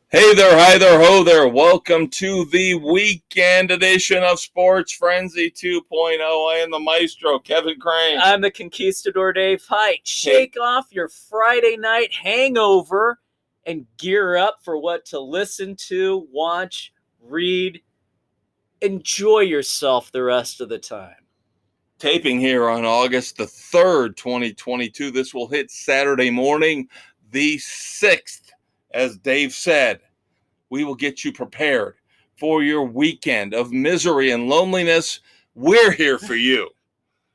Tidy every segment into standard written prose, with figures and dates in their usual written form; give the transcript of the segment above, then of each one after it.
Hey there, hi there, ho there. Welcome to the weekend edition of Sports Frenzy 2.0. I am the maestro, Kevin Crane. I'm the conquistador, Dave Height. Shake off your Friday night hangover and gear up for what to listen to, watch, read. Enjoy yourself the rest of the time. Taping here on August the 3rd, 2022. This will hit Saturday morning, the 6th. As Dave said, we will get you prepared for your weekend of misery and loneliness. We're here for you.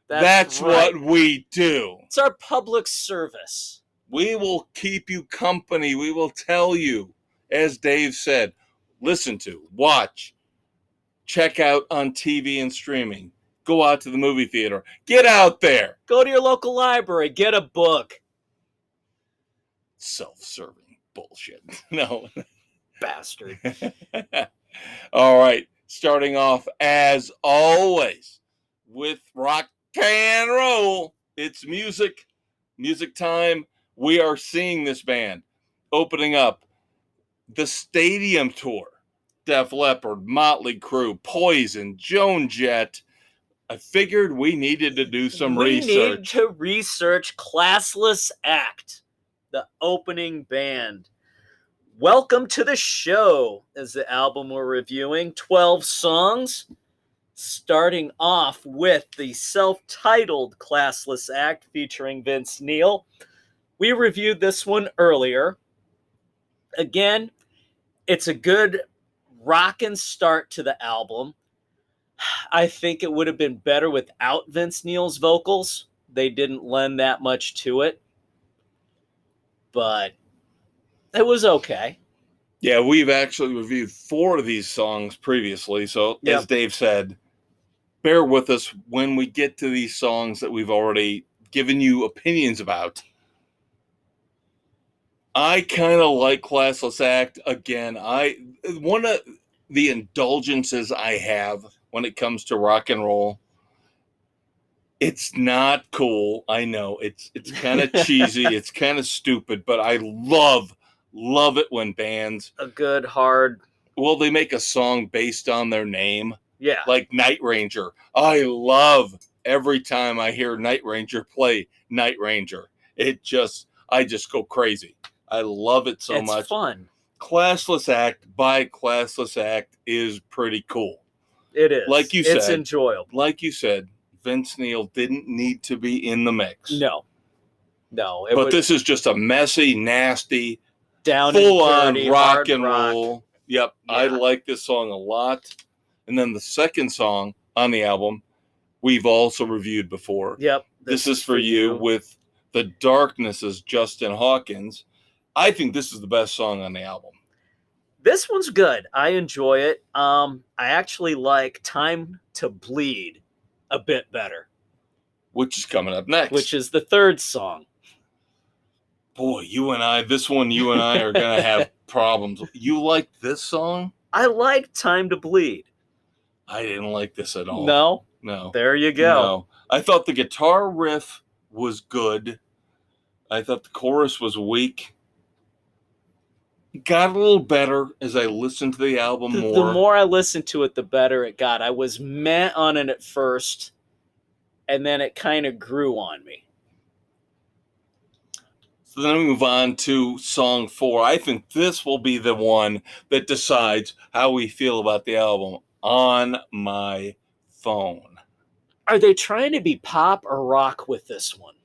That's right. What we do. It's our public service. We will keep you company. We will tell you, as Dave said, listen to, watch, check out on TV and streaming. Go out to the movie theater. Get out there. Go to your local library. Get a book. Self-serving bullshit. No. Bastard. All right. Starting off, as always, with rock and roll. It's music time. We are seeing this band opening up the stadium tour. Def Leppard, Motley Crue, Poison, Joan Jett. I figured we needed to do some research. We need to research Classless Act, the opening band. Welcome to the Show is the album we're reviewing. 12 songs, starting off with the self-titled Classless Act featuring Vince Neil. We reviewed this one earlier. Again, it's a good rockin' start to the album. I think it would have been better without Vince Neil's vocals. They didn't lend that much to it. But it was okay. Yeah, we've actually reviewed 4 of these songs previously. So, As Dave said, bear with us when we get to these songs that we've already given you opinions about. I kind of like Classless Act. Again, one of the indulgences I have when it comes to rock and roll, it's not cool. I know it's kind of cheesy. It's kind of stupid, but I love it when bands a good hard. Well, they make a song based on their name. Yeah, like Night Ranger. I love every time I hear Night Ranger play Night Ranger. I just go crazy. I love it so much. It's fun. Classless Act by Classless Act is pretty cool. It is. Like you said, it's enjoyable. Like you said, Vince Neil didn't need to be in the mix. No. But this is just a messy, nasty, down full-on rock and roll. Yep, yeah. I like this song a lot. And then the second song on the album, we've also reviewed before. Yep. This is for you with The Darkness's Justin Hawkins. I think this is the best song on the album. This one's good. I enjoy it. I actually like Time to Bleed a bit better. Which is coming up next. Which is the third song. Boy, you and I are going to have problems. You like this song? I like Time to Bleed. I didn't like this at all. No. There you go. No. I thought the guitar riff was good. I thought the chorus was weak. It got a little better as I listened to the album more. The more I listened to it, the better it got. I was meh on it at first, and then it kind of grew on me. So then we move on to song 4. I think this will be the one that decides how we feel about the album. On My Phone. Are they trying to be pop or rock with this one?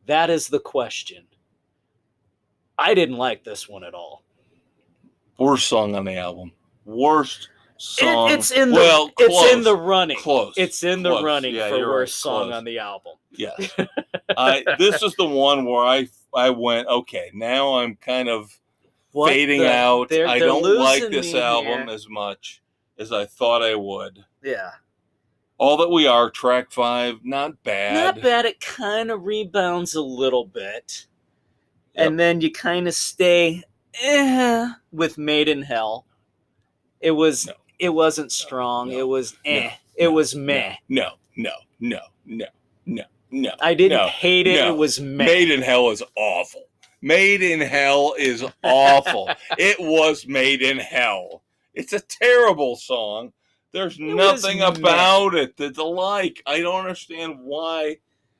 That is the question. I didn't like this one at all. Worst song on the album. Worst song. It's in the running. Close. It's in the running for worst song on the album. Yes. This is the one where I went, okay, now I'm kind of fading out. I don't like this album as much as I thought I would. Yeah. All That We Are, track 5, not bad. Not bad. It kind of rebounds a little bit. Yep. And then you kind of stay with Made in Hell. It wasn't strong. No, it was it was meh. No. I didn't hate it. No. It was meh. Made in Hell is awful. Made in Hell is awful. It was Made in Hell. It's a terrible song. There's nothing about it that's alike. I don't understand why.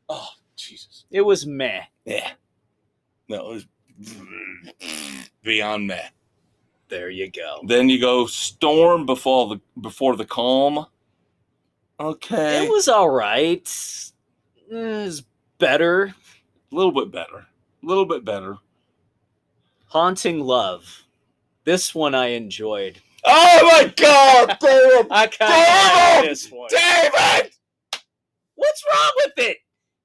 Oh, Jesus. It was meh. Yeah. No, it was beyond meh. There you go. Then you go Storm Before the Calm. Okay. It was all right. It was better. A little bit better. A little bit better. Haunting Love. This one I enjoyed. Oh my God, David! I kind of like this one. David! What's wrong with it?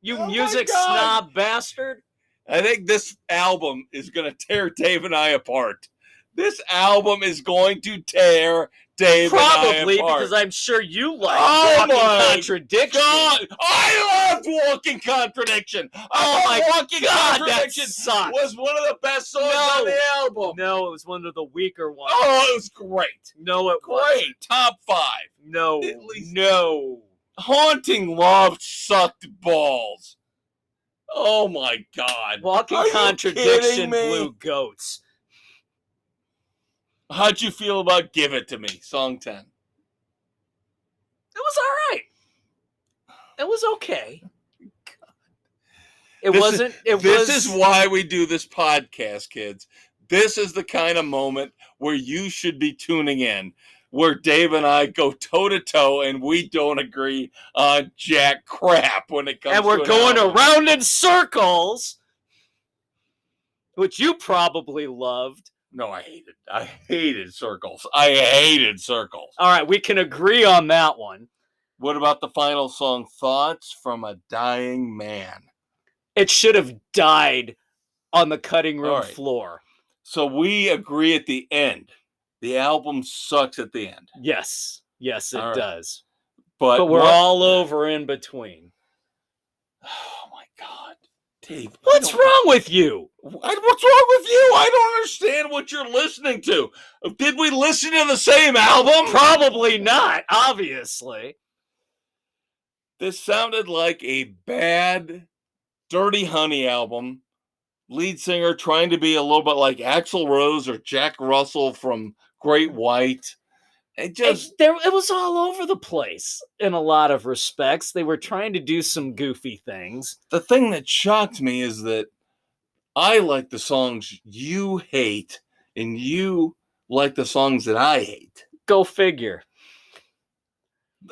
You Oh music my God. snob bastard. I think this album is going to tear Dave and I apart. This album is going to tear Dave Probably and I apart. because I'm sure you like Oh Walking my Contradiction. God! I loved Walking Contradiction. Oh my Walking God, that Contradiction sucked. was one of the best songs on the album. No, it was one of the weaker ones. Oh, it was great. No, it Great. wasn't. Top 5. No. At least- No. Haunting Love sucked balls. Oh my God. Walking Are you Contradiction kidding me? blew goats. How'd you feel about Give It To Me, song 10? It was all right. It was okay. This is why we do this podcast, kids. This is the kind of moment where you should be tuning in, where Dave and I go toe-to-toe and we don't agree on jack crap when it comes to and we're an going album. around in circles, which you probably loved. No, I hated Circles. I hated Circles. All right, we can agree on that one. What about the final song, Thoughts from a Dying Man? It should have died on the cutting room All right. floor. So we agree at the end. The album sucks at the end. Yes, it All right. does. But we're all over in between. Oh my God, Dave! What's wrong with you? What's wrong with you? I don't understand what you're listening to. Did we listen to the same album? Probably not, obviously. This sounded like a bad Dirty Honey album. Lead singer trying to be a little bit like Axl Rose or Jack Russell from Great White. It was all over the place in a lot of respects. They were trying to do some goofy things. The thing that shocked me is that I like the songs you hate, and you like the songs that I hate. Go figure.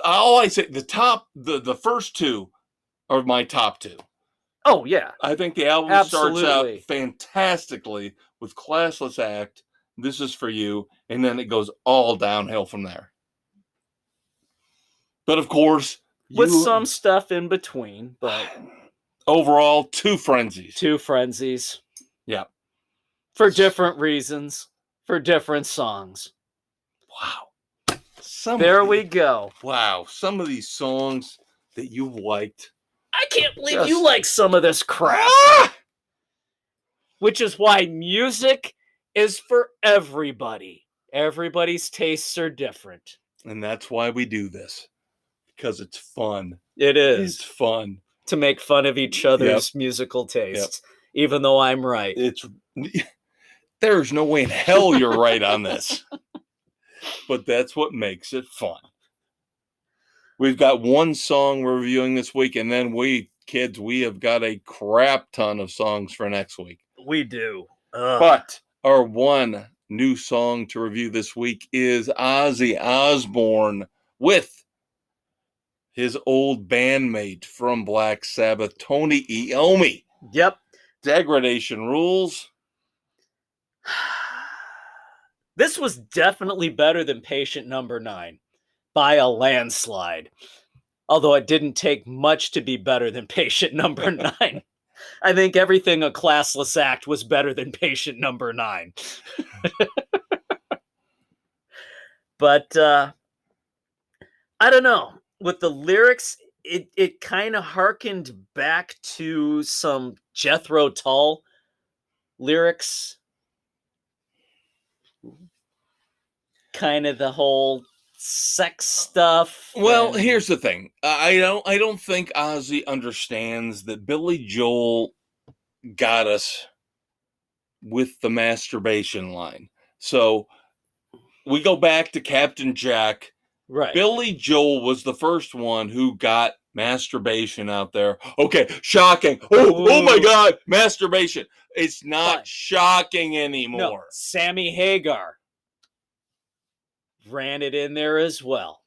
All I say, the first two are my top 2. Oh, yeah. I think the album starts out fantastically with Classless Act, This Is For You, and then it goes all downhill from there. But of course... With some stuff in between, but... Overall, 2 frenzies. 2 frenzies. Yeah. For different reasons. For different songs. Wow. We go. Wow. Some of these songs that you liked... I can't believe you like some of this crap. Which is why music is for everybody. Everybody's tastes are different. And that's why we do this. Because it's fun. It is. It's fun. To make fun of each other's musical tastes. Even though I'm right. There's no way in hell you're right on this. But that's what makes it fun. We've got one song we're reviewing this week, and then we have got a crap ton of songs for next week. We do. But our one new song to review this week is Ozzy Osbourne with his old bandmate from Black Sabbath, Tony Iommi. Yep. Degradation Rules. This was definitely better than Patient Number 9. By a landslide. Although it didn't take much to be better than Patient Number 9. I think everything a Classless Act was better than Patient Number 9. But I don't know. With the lyrics, it kind of harkened back to some Jethro Tull lyrics. Kind of the whole sex stuff. Well, here's the thing. I don't think Ozzy understands that Billy Joel got us with the masturbation line. So we go back to Captain Jack. Right. Billy Joel was the first one who got masturbation out there. Okay, shocking. Oh my God, masturbation. It's not shocking anymore. No, Sammy Hagar ran it in there as well.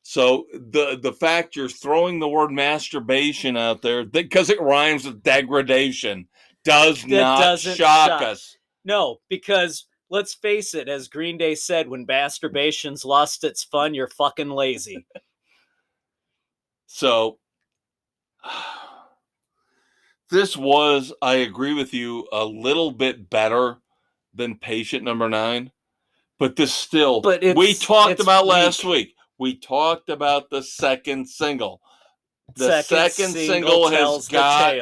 So the fact you're throwing the word masturbation out there because it rhymes with degradation does not shock us. No, because let's face it, as Green Day said, when masturbation's lost its fun, you're fucking lazy. So this was, I agree with you, a little bit better than Patient Number 9. But this still, we talked about last week. We talked about the second single. The second single has got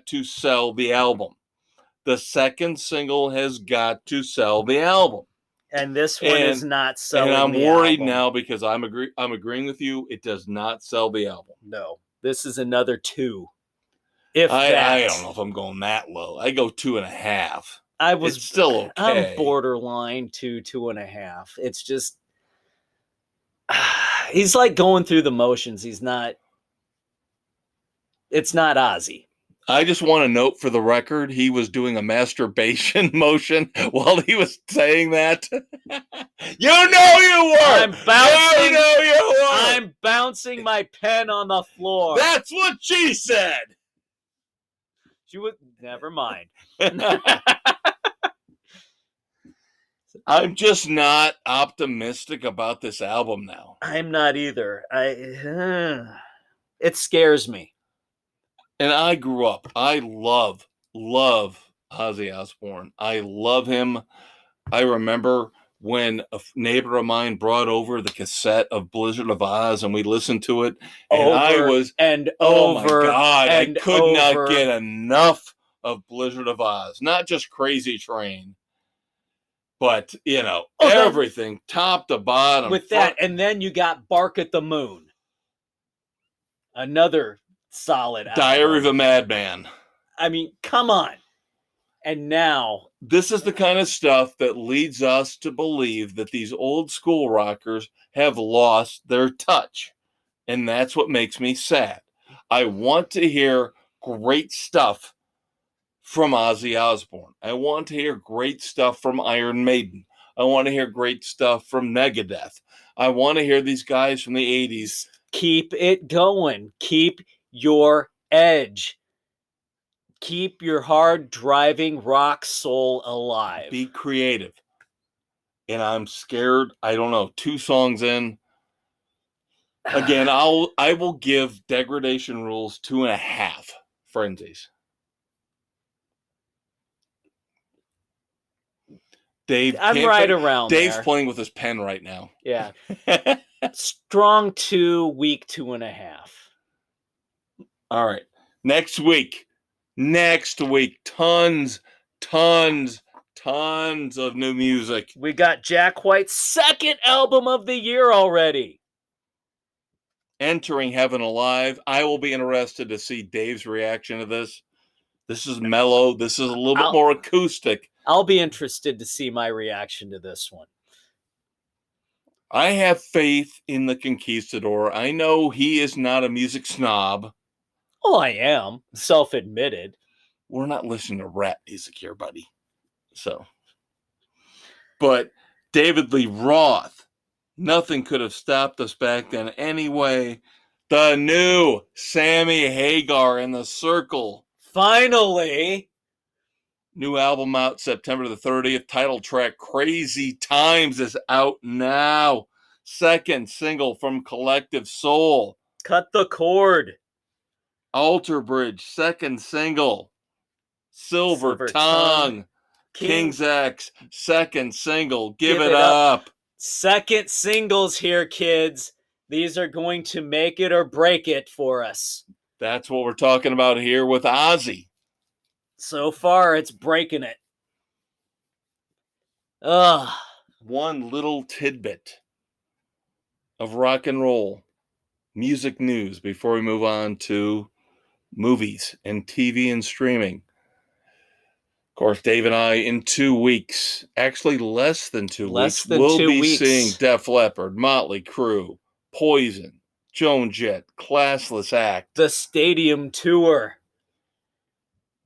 to sell the album. The second single has got to sell the album. And this one is not selling the album. And I'm worried now because I'm agreeing with you. It does not sell the album. No. This is another 2. I don't know if I'm going that low. I go 2.5. It's still okay. I'm borderline 2.5. It's just he's like going through the motions. It's not Ozzy. I just want to note for the record, he was doing a masturbation motion while he was saying that. You know you were! I'm bouncing my pen on the floor. That's what she said! Never mind. I'm just not optimistic about this album now. I'm not either. It scares me. And I grew up. I love Ozzy Osbourne. I love him. I remember when a neighbor of mine brought over the cassette of Blizzard of Oz and we listened to it. And oh my God, I could not get enough of Blizzard of Oz. Not just Crazy Train, but, everything, top to bottom. With that, and then you got Bark at the Moon. Another solid album. Diary of a Madman. I mean, come on. And now this is the kind of stuff that leads us to believe that these old school rockers have lost their touch. And that's what makes me sad. I want to hear great stuff from Ozzy Osbourne. I want to hear great stuff from Iron Maiden. I want to hear great stuff from Megadeth. I want to hear these guys from the 80s. Keep it going. Keep your edge. Keep your hard driving rock soul alive. Be creative. And I'm scared. I don't know. 2 songs in. Again, I will give Degradation Rules 2.5 frenzies. Dave, I'm right around Dave's there. playing with his pen right now. Yeah. Strong 2, weak 2.5. All right. Next week, tons of new music. We got Jack White's second album of the year already. Entering Heaven Alive. I will be interested to see Dave's reaction to this. This is mellow. This is a little bit more acoustic. I'll be interested to see my reaction to this one. I have faith in the Conquistador. I know he is not a music snob. Oh, I am. Self-admitted. We're not listening to rap music here, buddy. But David Lee Roth, nothing could have stopped us back then anyway. The new Sammy Hagar and the Circle. Finally. New album out September the 30th. Title track Crazy Times is out now. Second single from Collective Soul. Cut the Cord. Alter Bridge, second single. Silver Tongue. King's X, second single. Give it up. Second singles here, kids. These are going to make it or break it for us. That's what we're talking about here with Ozzy. So far, it's breaking it. Ugh. One little tidbit of rock and roll music news before we move on to movies and TV and streaming. Of course, Dave and I, in 2 weeks, actually less than 2 weeks, than we'll 2 be weeks. seeing Def Leppard, Motley Crue, Poison, Joan Jett, Classless Act. The stadium tour.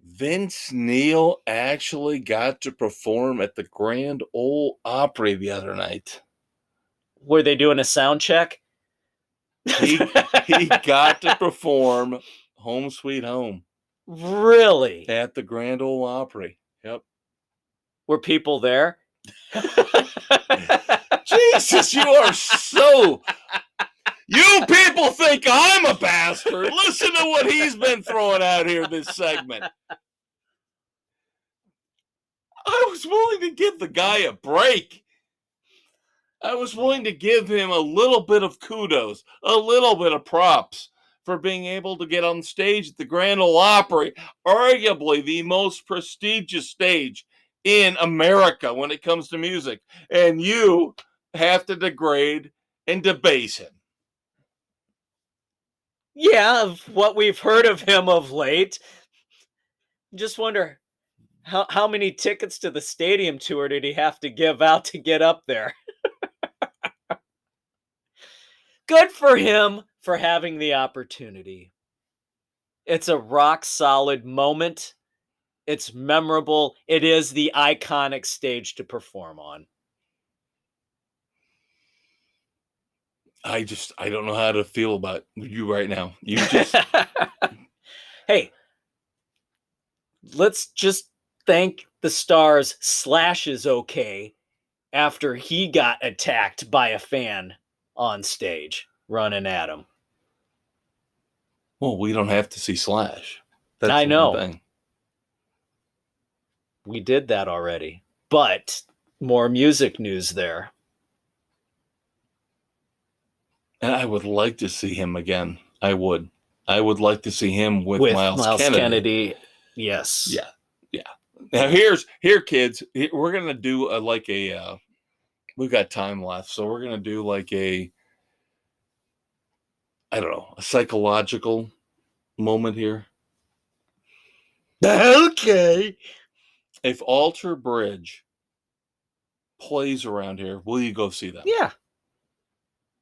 Vince Neil actually got to perform at the Grand Ole Opry the other night. Were they doing a sound check? He got to perform Home Sweet Home. Really? At the Grand Ole Opry. Yep. Were people there? Jesus, you are so... You people think I'm a bastard. Listen to what he's been throwing out here this segment. I was willing to give the guy a break. I was willing to give him a little bit of kudos, a little bit of props for being able to get on stage at the Grand Ole Opry, arguably the most prestigious stage in America when it comes to music. And you have to degrade and debase him. Yeah, of what we've heard of him of late. Just wonder how many tickets to the stadium tour did he have to give out to get up there? Good for him for having the opportunity. It's a rock solid moment. It's memorable. It is the iconic stage to perform on. I don't know how to feel about you right now. You just... Hey, let's just thank the stars Slash is okay after he got attacked by a fan on stage running at him. Well, we don't have to see Slash. That's I know. the thing. We did that already. But more music news there. And I would like to see him again. I would like to see him with Miles Kennedy. Yes. Yeah. Now here, kids. We're gonna do we've got time left, so we're gonna do a psychological moment here. Okay. If Alter Bridge plays around here, will you go see them? Yeah.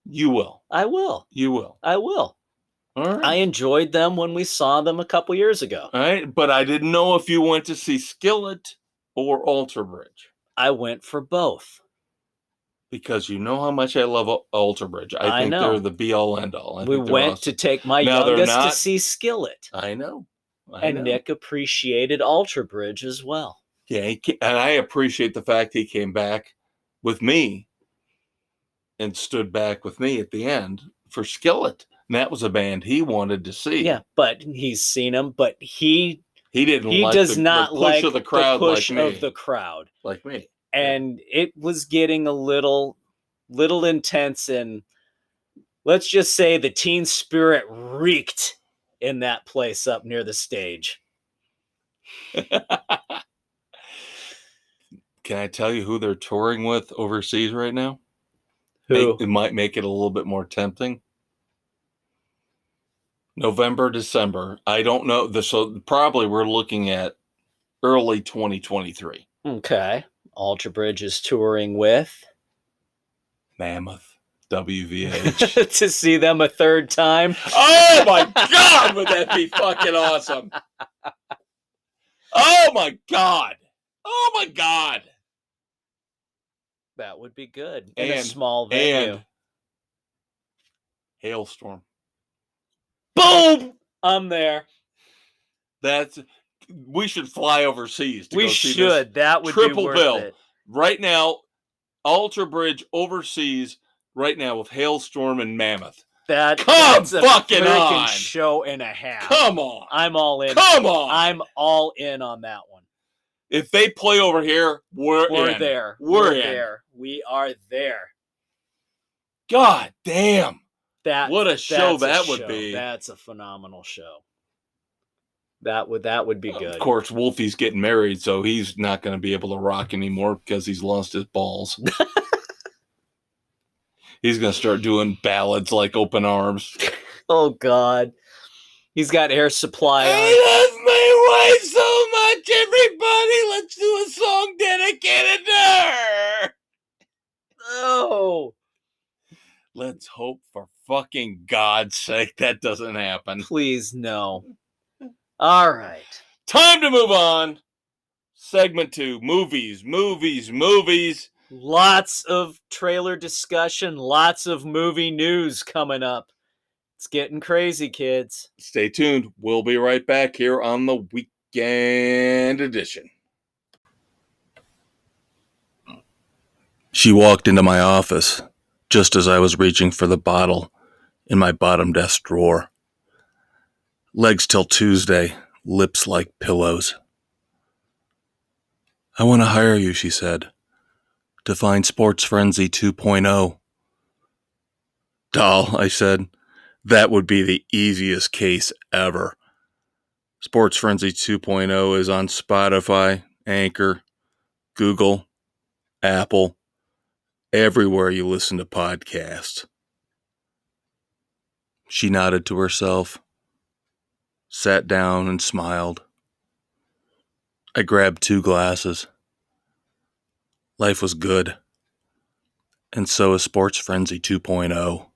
You will. I will. You will. I will. All right. I enjoyed them when we saw them a couple years ago. All right, but I didn't know if you went to see Skillet or Alter Bridge. I went for both. Because you know how much I love Alter Bridge. I think know. They're the be-all, end-all. We went awesome. to take my youngest to see Skillet. I know. And Nick appreciated Alter Bridge as well. Yeah, and I appreciate the fact he came back with me and stood back with me at the end for Skillet. And that was a band he wanted to see. Yeah, but he's seen them, but he didn't like does not the push like of the crowd the push like me. of the crowd. Like me. And it was getting a little intense, and let's just say the teen spirit reeked in that place up near the stage. Can I tell you who they're touring with overseas right now? Who? It might make it a little bit more tempting. November, December. I don't know. So probably we're looking at early 2023. Okay. Alter Bridge is touring with Mammoth, WVH. to see them a third time. Oh my God, would that be fucking awesome? Oh my God. Oh my God. That would be good. In a small venue. And Hailstorm. Boom! I'm there. We should fly overseas. We should. That would triple be worth bill. It. Right now, Alter Bridge overseas right now with Hailstorm and Mammoth. That's a fucking on. show and a half. Come on. I'm all in. Come on. I'm all in on that one. If they play over here, we're there. We're in. There. We are there. God damn. What a show that would be. That's a phenomenal show. That would be good. Of course, Wolfie's getting married, so he's not going to be able to rock anymore because he's lost his balls. He's going to start doing ballads like Open Arms. Oh, God. He's got Air Supply on. I love my wife so much, everybody. Let's do a song dedicated to her. Oh, Let's hope for fucking God's sake that doesn't happen. please no. All right. Time to move on. Segment 2, movies. Lots of trailer discussion, lots of movie news coming up. It's getting crazy, kids. Stay tuned. We'll be right back here on the weekend edition. She walked into my office just as I was reaching for the bottle in my bottom desk drawer. Legs till Tuesday, lips like pillows. I want to hire you, she said, to find Sports Frenzy 2.0. Doll, I said, that would be the easiest case ever. Sports Frenzy 2.0 is on Spotify, Anchor, Google, Apple, everywhere you listen to podcasts. She nodded to herself, sat down and smiled. I grabbed 2 glasses. Life was good. And so is Sports Frenzy 2.0.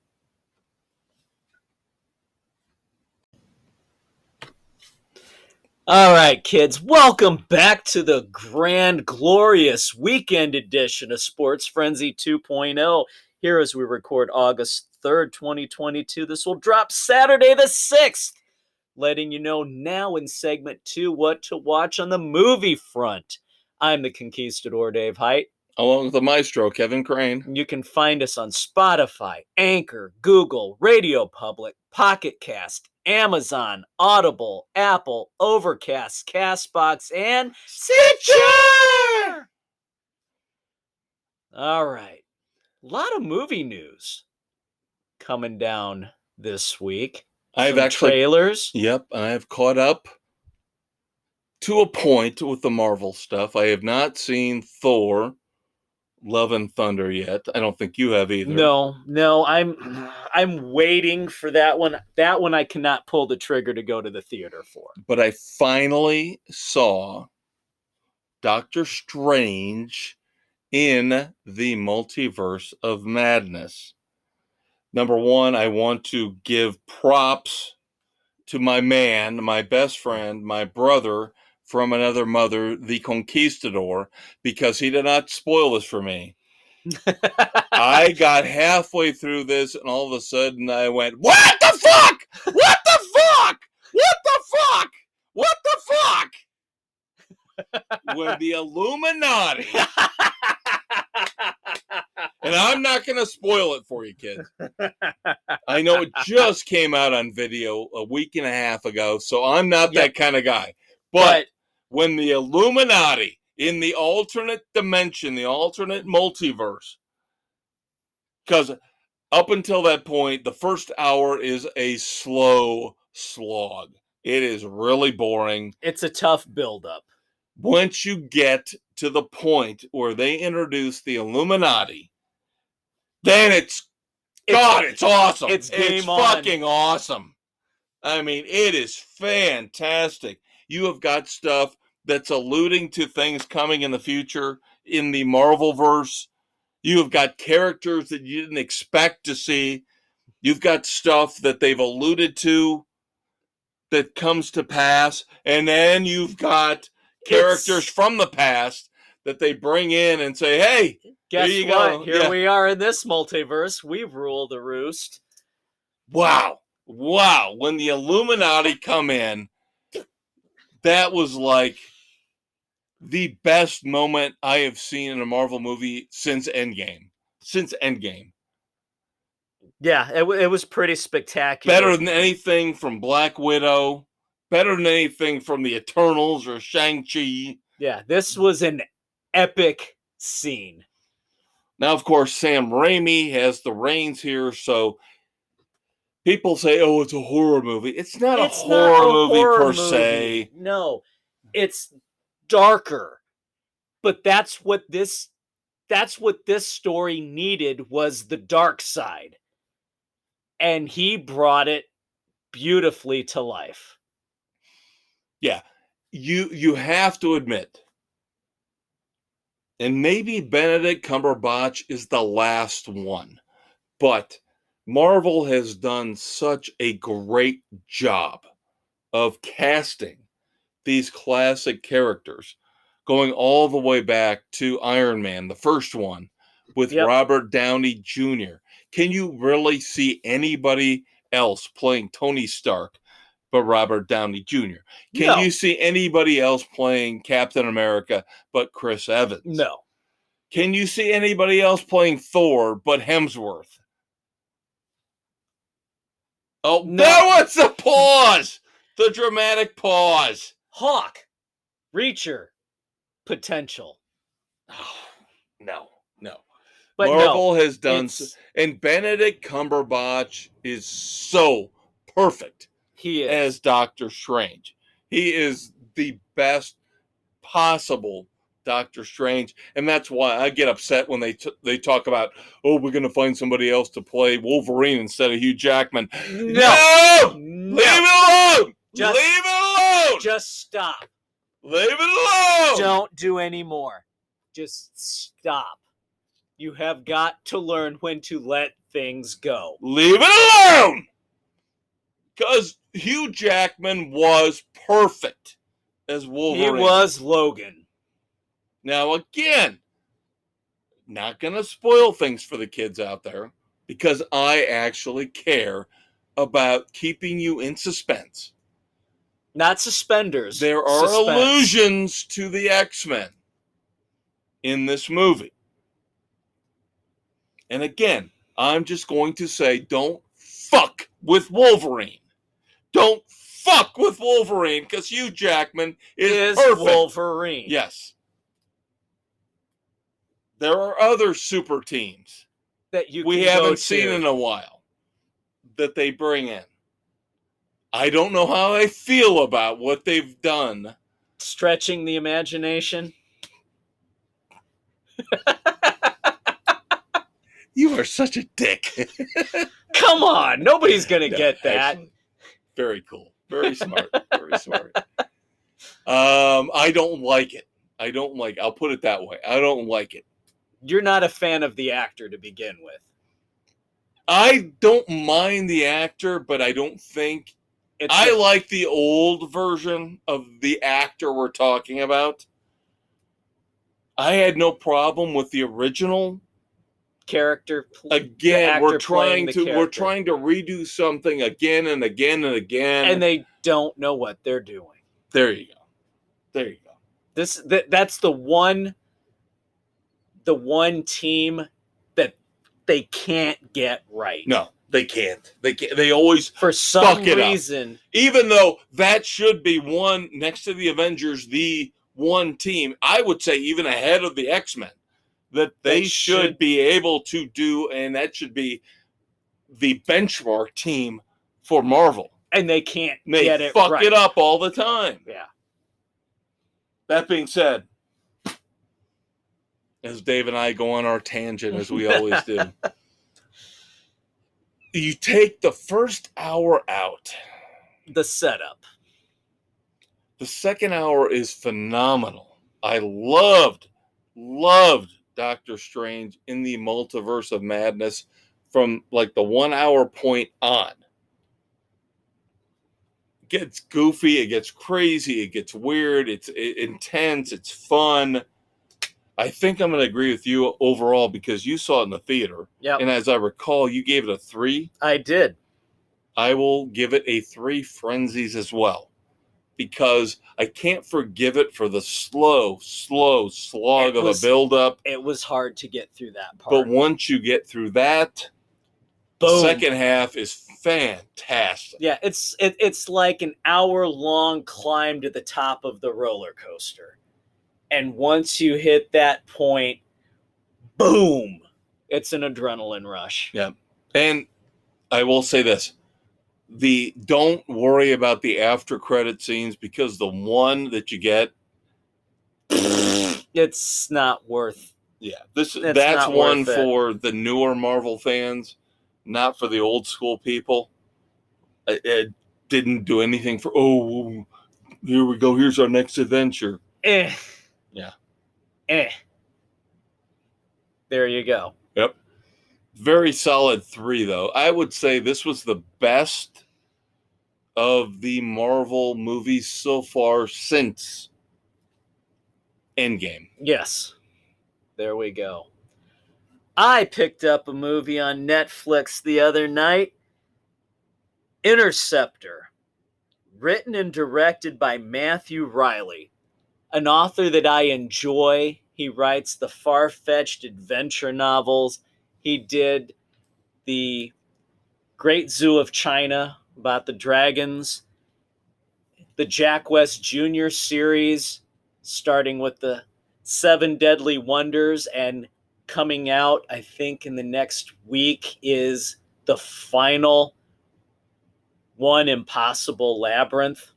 All right, kids, welcome back to the grand, glorious weekend edition of Sports Frenzy 2.0. Here as we record August 3rd, 2022. This will drop Saturday the 6th, letting you know now in segment 2 what to watch on the movie front. I'm the Conquistador, Dave Height. Along with the maestro, Kevin Crane. You can find us on Spotify, Anchor, Google, Radio Public, Pocket Cast, Amazon, Audible, Apple, Overcast, Castbox, and Stitcher! All right. A lot of movie news coming down this week. I've actually trailers. Yep, and I have caught up to a point with the Marvel stuff. I have not seen Thor Love and Thunder yet. I don't think you have either. No, I'm waiting for that one. That one I cannot pull the trigger to go to the theater for. But I finally saw Doctor Strange in the Multiverse of Madness. Number one, I want to give props to my man, my best friend, my brother from another mother, the Conquistador, because he did not spoil this for me. I got halfway through this, and all of a sudden I went, "What the fuck? What the fuck? What the fuck? What the fuck?" When the Illuminati, and I'm not going to spoil it for you, kid. I know it just came out on video a week and a half ago, so I'm not that kind of guy. But when the Illuminati in the alternate dimension, the alternate multiverse, because up until that point, the first hour is a slow slog. It is really boring. It's a tough buildup. Once you get to the point where they introduce the Illuminati, then it's awesome. It's game on. Fucking awesome. I mean, it is fantastic. You have got stuff that's alluding to things coming in the future in the Marvelverse. You have got characters that you didn't expect to see. You've got stuff that they've alluded to that comes to pass. And then you've got characters from the past that they bring in and say, "Hey, guess here you what? go. Here we are in this multiverse. We rule the roost." Wow. When the Illuminati come in, that was like the best moment I have seen in a Marvel movie since Endgame. Yeah, it was pretty spectacular. Better than anything from Black Widow. Better than anything from the Eternals or Shang-Chi. Yeah, this was an epic scene. Now, of course, Sam Raimi has the reins here, so people say, "Oh, it's a horror movie." It's not a horror movie per se. No, it's darker. But that's what this story needed, was the dark side. And he brought it beautifully to life. Yeah. you have to admit, and maybe Benedict Cumberbatch is the last one, but Marvel has done such a great job of casting these classic characters, going all the way back to Iron Man, the first one, with Robert Downey Jr. Can you really see anybody else playing Tony Stark but Robert Downey Jr.? Can you see anybody else playing Captain America but Chris Evans? No. Can you see anybody else playing Thor but Hemsworth? Oh, no. There was the pause! The dramatic pause. Hawk. Reacher. Potential. Oh, no. But Marvel has done, and Benedict Cumberbatch is so perfect. He is. As Doctor Strange. He is the best possible Doctor Strange, and that's why I get upset when they talk about, oh, we're going to find somebody else to play Wolverine instead of Hugh Jackman. No! Leave it alone! Leave it alone! Just stop. Leave it alone! Don't do any more. Just stop. You have got to learn when to let things go. Leave it alone! Because Hugh Jackman was perfect as Wolverine. He was Logan. Now, again, not going to spoil things for the kids out there because I actually care about keeping you in suspense. Not suspenders. There are allusions to the X-Men in this movie. And again, I'm just going to say, don't fuck with Wolverine. Don't fuck with Wolverine because Hugh Jackman is perfect. Wolverine. Yes. There are other super teams that we haven't seen in a while that they bring in. I don't know how I feel about what they've done. Stretching the imagination. You are such a dick. Come on. Nobody's going to get that. Actually, very cool. Very smart. Very smart. I don't like it. I'll put it that way. I don't like it. You're not a fan of the actor to begin with. I don't mind the actor, but I don't think... I like the old version of the actor we're talking about. I had no problem with the original character. Again, we're trying to redo something again and again and again. And they don't know what they're doing. There you go. That's the one team that they can't get right. No, they can't. They always for some reason. Even though that should be one next to the Avengers, the one team, I would say even ahead of the X-Men, that they should be able to do, and that should be the benchmark team for Marvel. And they can't get it right. They fuck it up all the time. Yeah. That being said, as Dave and I go on our tangent, as we always do, you take the first hour out. The setup. The second hour is phenomenal. I loved Doctor Strange in the Multiverse of Madness from like the 1 hour point on. It gets goofy, it gets crazy, it gets weird, it's intense, it's fun. I think I'm going to agree with you overall because you saw it in the theater. Yep. And as I recall, you gave it a 3. I did. I will give it a 3 frenzies as well. Because I can't forgive it for the slow slog of a build-up. It was hard to get through that part. But once you get through that, the second half is fantastic. Yeah, it's like an hour-long climb to the top of the roller coaster. And once you hit that point, boom, it's an adrenaline rush. Yeah. And I will say this. Don't worry about the after credit scenes because the one that you get, it's not worth. Yeah, that's one for the newer Marvel fans, not for the old school people. It didn't do anything for here we go. Here's our next adventure. Yeah. Eh. There you go. Yep. Very solid 3, though. I would say this was the best of the Marvel movies so far since Endgame. Yes. There we go. I picked up a movie on Netflix the other night, Interceptor, written and directed by Matthew Riley, an author that I enjoy. He writes the far-fetched adventure novels. He did the Great Zoo of China about the dragons, the Jack West Jr. series, starting with the 7 Deadly Wonders, and coming out, I think, in the next week is the final one, Impossible Labyrinth,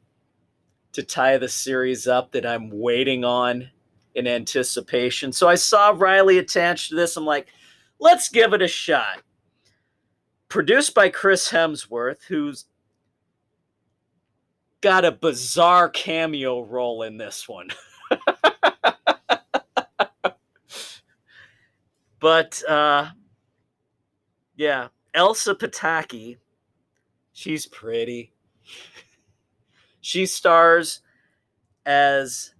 to tie the series up that I'm waiting on in anticipation. So I saw Riley attached to this. I'm like, let's give it a shot. Produced by Chris Hemsworth, who's got a bizarre cameo role in this one. But, yeah, Elsa Pataki, she's pretty. She stars as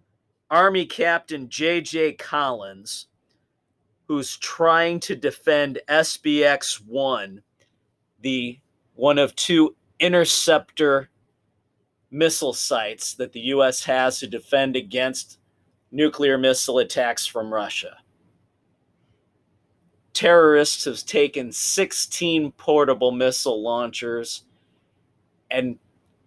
Army Captain J.J. Collins, who's trying to defend SBX-1, the one of 2 Interceptor missile sites that the U.S. has to defend against nuclear missile attacks from Russia. Terrorists have taken 16 portable missile launchers and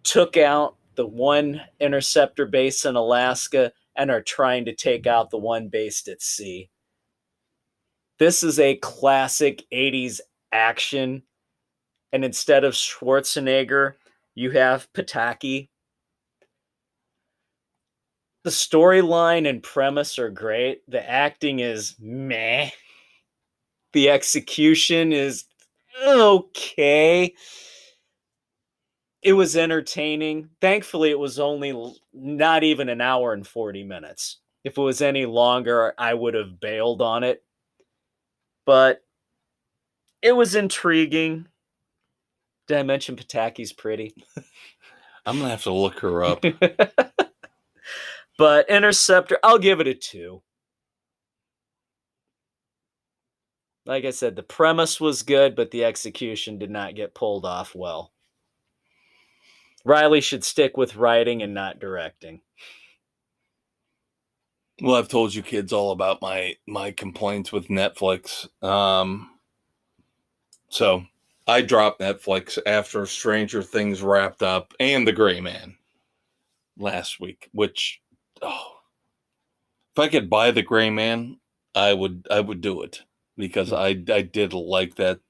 took out the one interceptor base in Alaska and are trying to take out the one based at sea. This is a classic 80s action, and instead of Schwarzenegger, you have Pataki. The storyline and premise are great. The acting is meh. The execution is okay. It was entertaining. Thankfully, it was only not even an hour and 40 minutes. If it was any longer, I would have bailed on it. But it was intriguing. Did I mention Pataki's pretty? I'm going to have to look her up. But Interceptor, I'll give it a 2. Like I said, the premise was good, but the execution did not get pulled off well. Riley should stick with writing and not directing. Well, I've told you kids all about my complaints with Netflix. So I dropped Netflix after Stranger Things wrapped up and The Gray Man last week, which, if I could buy The Gray Man, I would do it, because I did like that.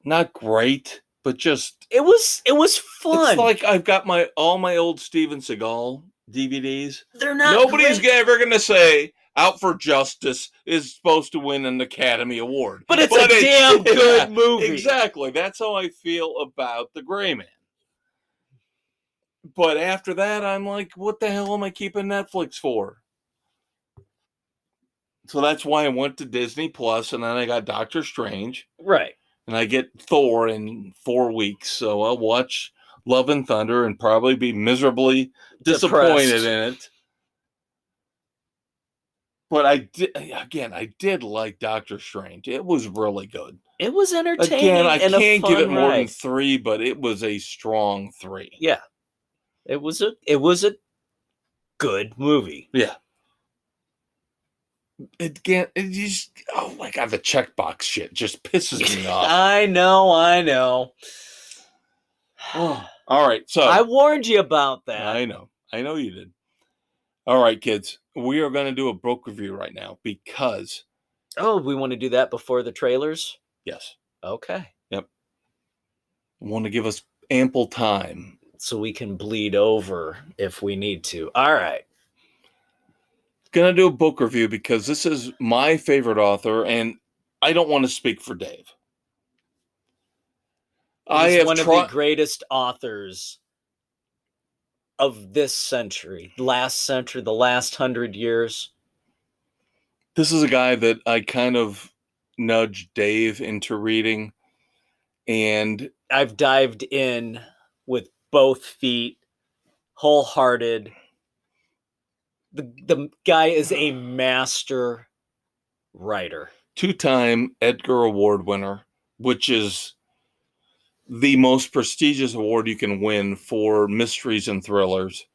Not great, but just it was fun. It's like I've got all my old Steven Seagal DVDs. They're not. Nobody's ever going to say Out for Justice is supposed to win an Academy Award, but it's a damn good movie. Exactly. That's how I feel about The Gray Man. But after that, I'm like, what the hell am I keeping Netflix for? So that's why I went to Disney Plus, and then I got Doctor Strange. Right. And I get Thor in 4 weeks, so I'll watch Love and Thunder and probably be miserably disappointed in it. But I did like Doctor Strange. It was really good. It was entertaining. Again, I can't give it more than 3, but it was a strong 3. Yeah. It was a good movie. Yeah. It just, oh my God, the checkbox shit just pisses me off. I know. Oh. All right, so I warned you about that. I know you did. All right, kids, we are going to do a book review right now because. Oh, we want to do that before the trailers? Yes. Okay. Yep. I want to give us ample time so we can bleed over if we need to. All right. Going to do a book review because this is my favorite author, and I don't want to speak for Dave. He's one of the greatest authors of this century, the last 100 years. This is a guy that I kind of nudged Dave into reading, and I've dived in with both feet, wholehearted. The guy is a master writer. 2-time Edgar Award winner, which is the most prestigious award you can win for mysteries and thrillers.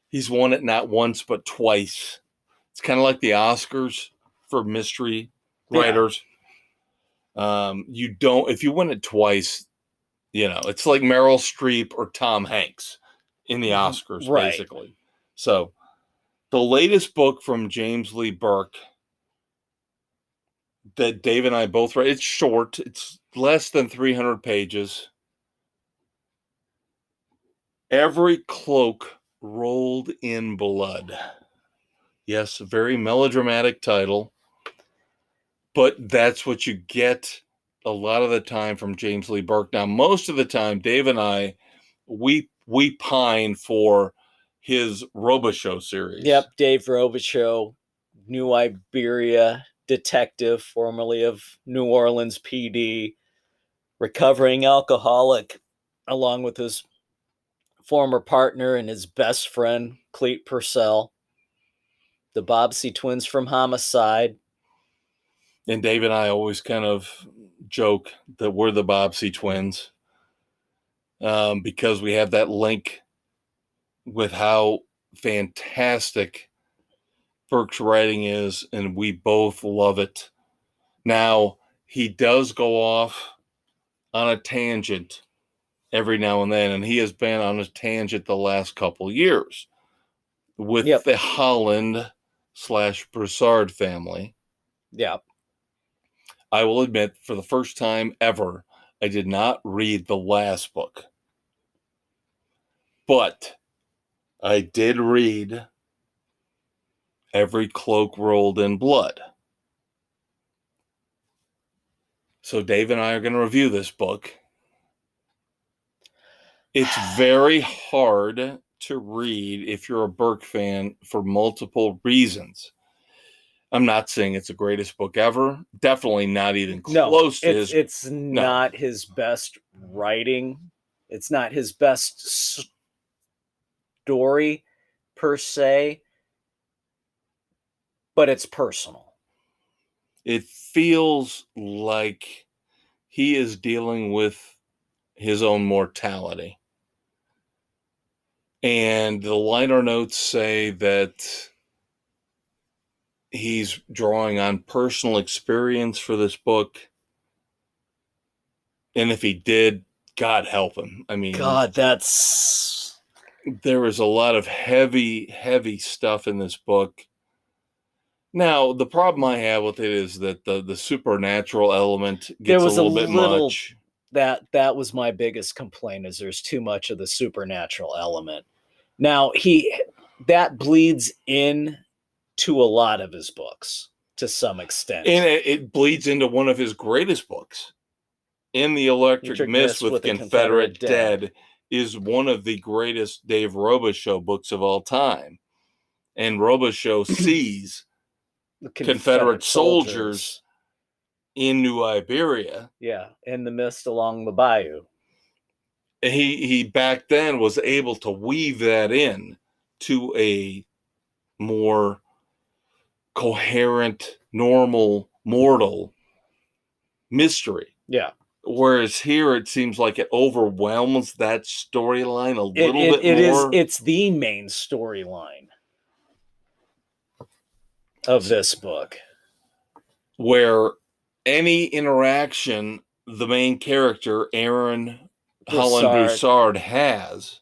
He's won it not once, but twice. It's kind of like the Oscars for mystery writers. If you win it twice, it's like Meryl Streep or Tom Hanks in the Oscars, right. basically. So the latest book from James Lee Burke that Dave and I both read, it's short. It's less than 300 pages. Every Cloak Rolled in Blood. Yes, a very melodramatic title, but that's what you get a lot of the time from James Lee Burke. Now, most of the time, Dave and I, we pine for his Robichaux series. Yep, Dave Robichaux, New Iberia detective, formerly of New Orleans PD, recovering alcoholic, along with his former partner and his best friend, Clete Purcell, the Bobbsey twins from Homicide. And Dave and I always kind of joke that we're the Bobbsey twins because we have that link with how fantastic Burke's writing is, and we both love it. Now, he does go off on a tangent every now and then, and he has been on a tangent the last couple years with the Holland/Broussard family. Yeah. I will admit, for the first time ever, I did not read the last book. But I did read Every Cloak Rolled in Blood. So Dave and I are going to review this book. It's very hard to read if you're a Burke fan for multiple reasons. I'm not saying it's the greatest book ever. Definitely not even close to his. It's not his best writing. It's not his best story per se, but it's personal. It feels like he is dealing with his own mortality. And the liner notes say that he's drawing on personal experience for this book. And if he did, God help him. I mean, there is a lot of heavy, heavy stuff in this book. Now, the problem I have with it is that the supernatural element gets a little bit much. That was my biggest complaint, is there's too much of the supernatural element. Now, that bleeds in to a lot of his books to some extent. And it bleeds into one of his greatest books. In the Electric Mist with Confederate Dead is one of the greatest Dave Robichaux books of all time. And Robichaux sees the Confederate soldiers in New Iberia. Yeah, in the mist along the bayou. He back then was able to weave that in to a more coherent, normal, mortal mystery. Yeah. Whereas here it seems like it overwhelms that storyline a little bit more. It's the main storyline of this book. Where any interaction the main character, Aaron Holland Broussard, has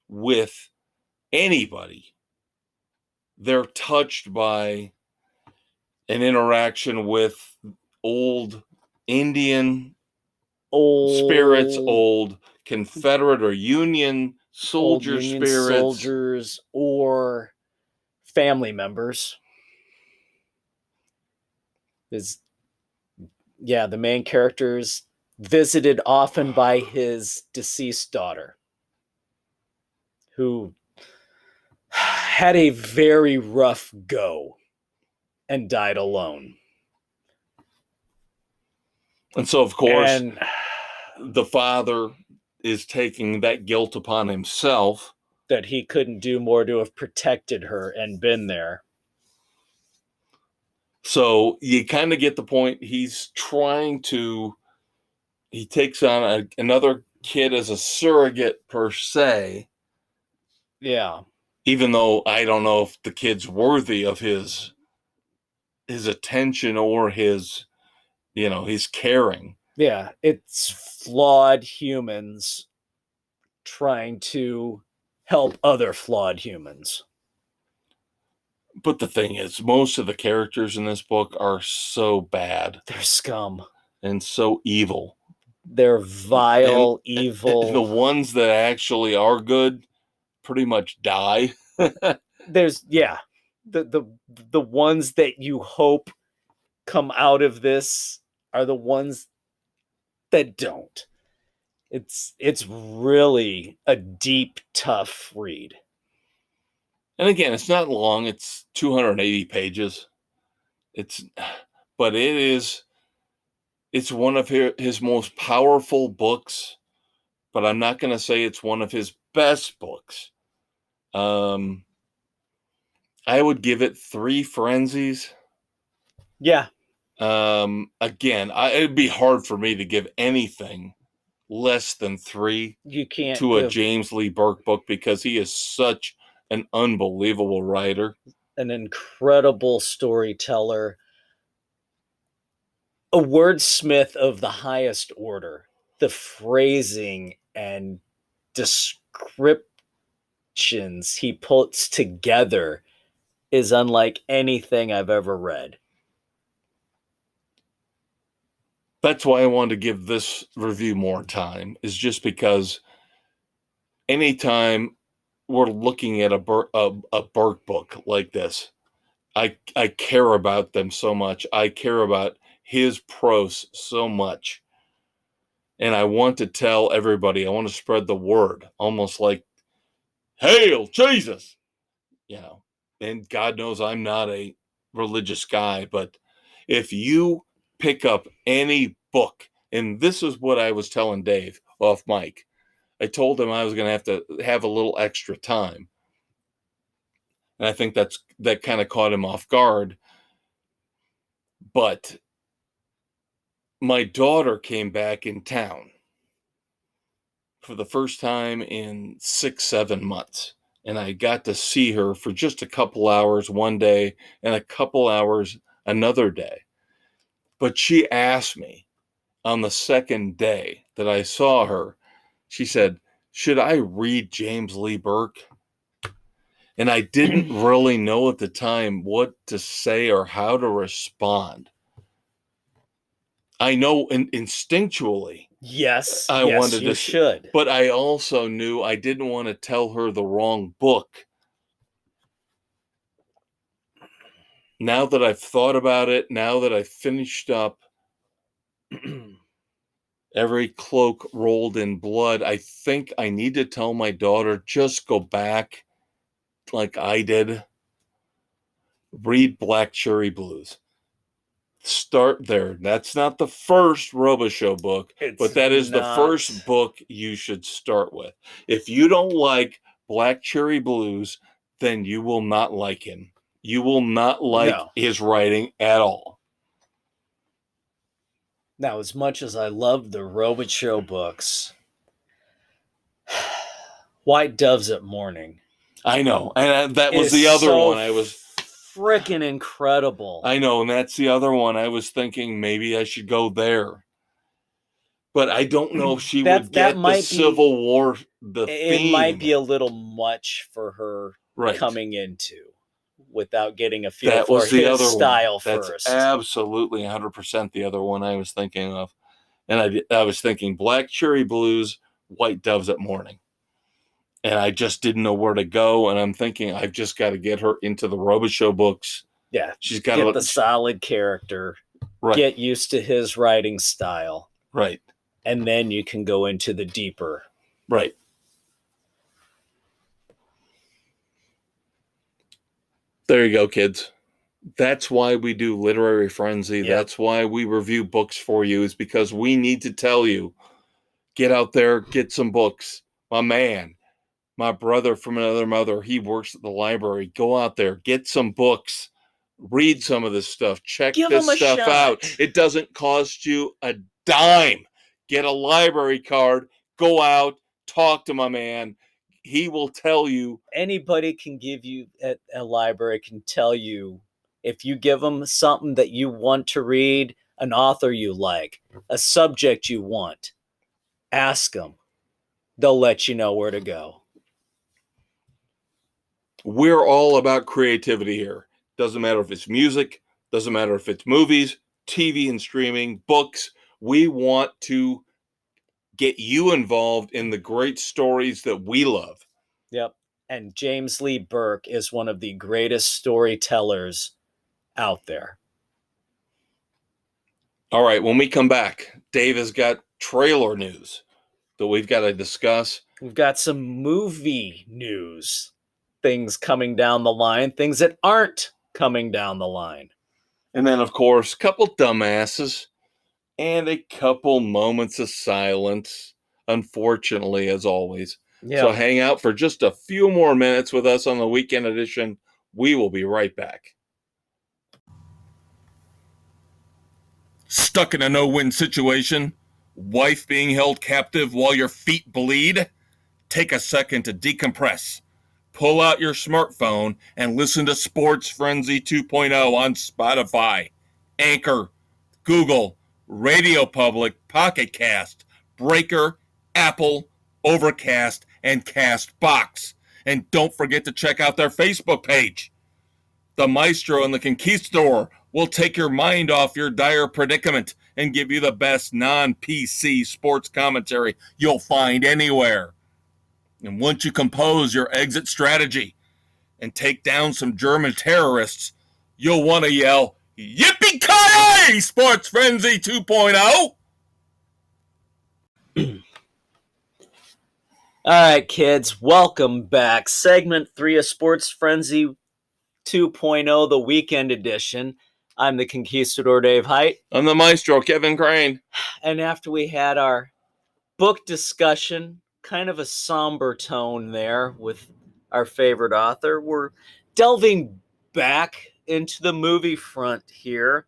with anybody, they're touched by an interaction with old Indian spirits, old Confederate or Union soldier spirits. Soldiers or family members. The main character's visited often by his deceased daughter, who had a very rough go and died alone. And so, of course, And the father is taking that guilt upon himself. that he couldn't do more to have protected her and been there. So you kind of get the point. He takes on another kid as a surrogate per se. Yeah. Even though I don't know if the kid's worthy of his attention or his caring. Yeah. It's flawed humans trying to help other flawed humans. But the thing is, most of the characters in this book are so bad. They're scum. And so evil. They're vile, evil. The ones that actually are good pretty much die. There's the ones that you hope come out of this are the ones that don't. It's really a deep, tough read. And again, it's not long. It's 280 pages. It's one of his most powerful books, but I'm not going to say it's one of his best books. I would give it 3 frenzies. Yeah. Again, it'd be hard for me to give anything less than 3 You can't to a James Lee Burke book because he is such an unbelievable writer. An incredible storyteller. A wordsmith of the highest order. The phrasing and descriptions he puts together is unlike anything I've ever read. That's why I wanted to give this review more time, is just because anytime we're looking at a Burke book like this, I care about them so much. I care about his prose so much. And I want to tell everybody, I want to spread the word, almost like, hail Jesus! And God knows I'm not a religious guy, but if you pick up any book, and this is what I was telling Dave off mic, I told him I was going to have a little extra time. And I think that kind of caught him off guard. But my daughter came back in town for the first time in 6-7 months. And I got to see her for just a couple hours one day and a couple hours another day. But she asked me on the second day that I saw her, she said, should I read James Lee Burke? And I didn't really know at the time what to say or how to respond. I know instinctually. Yes, I wanted you to, should. But I also knew I didn't want to tell her the wrong book. Now that I've thought about it, now that I've finished up Every Cloak Rolled in Blood, I think I need to tell my daughter, just go back like I did. Read Black Cherry Blues. Start there. That's not the first RoboShow book, but that is the first book you should start with. If you don't like Black Cherry Blues, then you will not like him. You will not like his writing at all. Now, as much as I love the RoboShow books, White Doves at Morning. I know. And that was the other one I was... freaking incredible. I know, and that's the other one. I was thinking maybe I should go there. But I don't know if she would get the Civil War, the theme. It might be a little much for her coming into without getting a feel for his style first. That's absolutely 100% the other one I was thinking of. And I was thinking Black Cherry Blues, White Doves at Morning. And I just didn't know where to go. And I'm thinking I've just got to get her into the RoboShow books. Yeah. She's got to get the solid character. Right. Get used to his writing style. Right. And then you can go into the deeper. Right. There you go, kids. That's why we do Literary Frenzy. Yep. That's why we review books for you, is because we need to tell you, get out there, get some books. My man, my brother from another mother, he works at the library. Go out there, get some books, read some of this stuff, check Give this them a stuff shot. out. It doesn't cost you a dime. Get a library card, go out, talk to my man. He will tell you. Anybody can give you at a library can tell you, if you give them something that you want to read, an author you like, a subject you want, ask them. They'll let you know where to go. We're all about creativity here. Doesn't matter if it's music, doesn't matter if it's movies, TV and streaming, books. We want to get you involved in the great stories that we love. Yep. And James Lee Burke is one of the greatest storytellers out there. All right, when we come back, Dave has got trailer news that we've got to discuss. We've got some movie news, things coming down the line, things that aren't coming down the line. And then, of course, a couple dumbasses and a couple moments of silence, unfortunately, as always. Yeah. So hang out for just a few more minutes with us on the weekend edition. We will be right back. Stuck in a no-win situation? Wife being held captive while your feet bleed? Take a second to decompress. Pull out your smartphone and listen to Sports Frenzy 2.0 on Spotify, Anchor, Google, Radio Public, Pocket Cast, Breaker, Apple, Overcast, and Castbox. And don't forget to check out their Facebook page. The Maestro and the Conquistador will take your mind off your dire predicament and give you the best non-PC sports commentary you'll find anywhere. And once you compose your exit strategy and take down some German terrorists, you'll want to yell, "Yippee-ki-yay, Sports Frenzy 2.0! All right, kids, welcome back. Segment 3 of Sports Frenzy 2.0, the weekend edition. I'm the Conquistador, Dave Height. I'm the Maestro, Kevin Crane. And after we had our book discussion, kind of a somber tone there with our favorite author, we're delving back into the movie front here.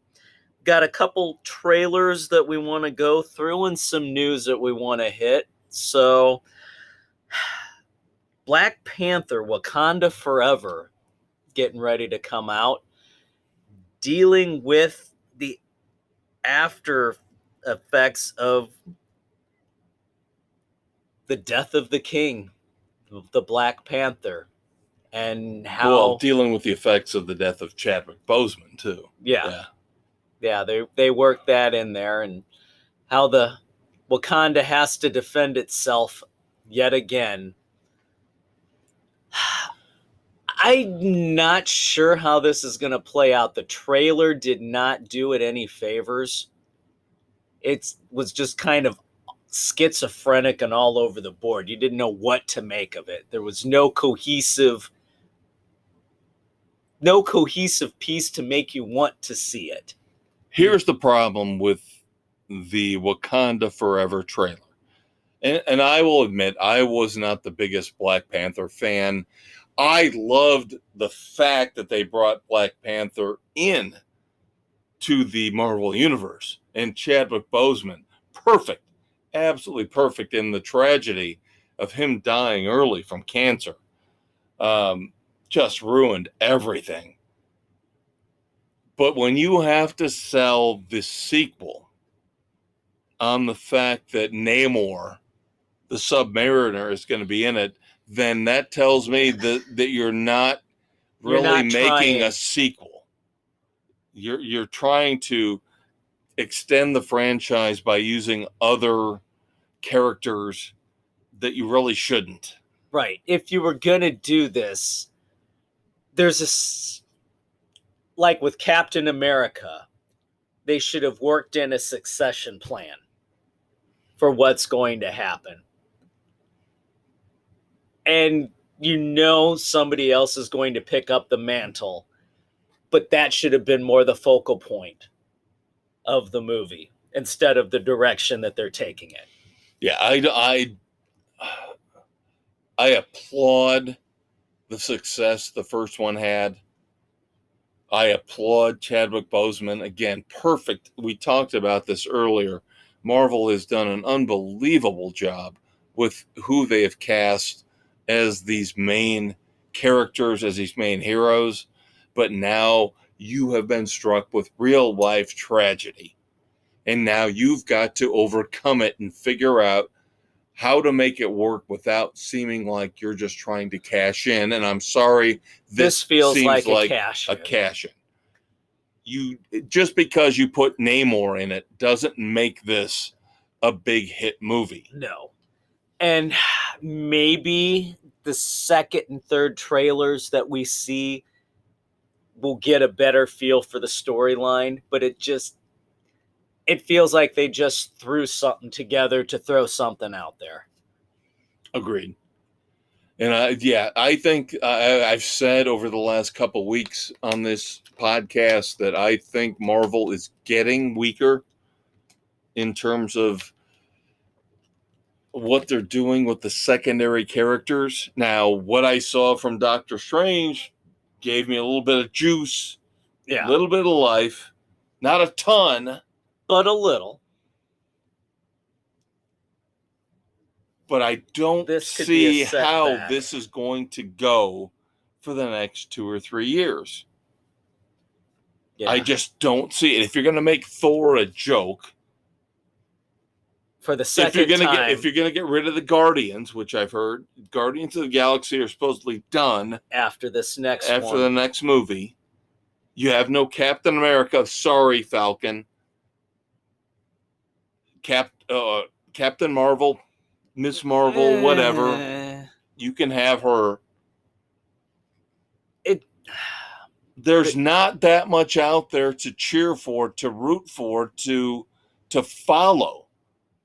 Got a couple trailers that we want to go through and some news that we want to hit. So, Black Panther, Wakanda Forever, getting ready to come out, dealing with the after effects of the death of the king, the Black Panther, and how dealing with the effects of the death of Chadwick Boseman too. Yeah, they worked that in there, and how the Wakanda has to defend itself yet again. I'm not sure how this is going to play out. The trailer did not do it any favors. It was just kind of schizophrenic and all over the board. You didn't know what to make of it. There was no cohesive piece to make you want to see it. Here's the problem with the Wakanda Forever trailer. And I will admit, I was not the biggest Black Panther fan. I loved the fact that they brought Black Panther in to the Marvel Universe. And Chadwick Boseman, perfect, absolutely perfect in the tragedy of him dying early from cancer. Just ruined everything. But when you have to sell this sequel on the fact that Namor, the Submariner, is going to be in it, then that tells me that you're not really making a sequel. You're trying to extend the franchise by using other characters that you really shouldn't. Right. If you were going to do this, there's like with Captain America, they should have worked in a succession plan for what's going to happen. And somebody else is going to pick up the mantle but that should have been more the focal point of the movie instead of the direction that they're taking it. Yeah, I applaud the success the first one had. I applaud Chadwick Boseman. Again, perfect. We talked about this earlier. Marvel has done an unbelievable job with who they have cast as these main characters, as these main heroes. But now you have been struck with real life tragedy. And now you've got to overcome it and figure out how to make it work without seeming like you're just trying to cash in. And I'm sorry, This feels seems like a cash in. You just because you put Namor in it doesn't make this a big hit movie. No. And maybe the second and third trailers that we see will get a better feel for the storyline, but it feels like they just threw something together to throw something out there. Agreed. And I think I've said over the last couple weeks on this podcast that I think Marvel is getting weaker in terms of what they're doing with the secondary characters. Now, what I saw from Doctor Strange gave me a little bit of juice, a little bit of life, not a ton, but a little. But I don't see how this is going to go for the next 2 or 3 years. Yeah. I just don't see it. If you're going to make Thor a joke, for the second time, if you're going to get rid of the Guardians, which I've heard, Guardians of the Galaxy are supposedly done after the next movie. You have no Captain America. Sorry, Falcon. Captain Marvel. Miss Marvel, whatever. You can have her. There's not that much out there to cheer for, to root for, to follow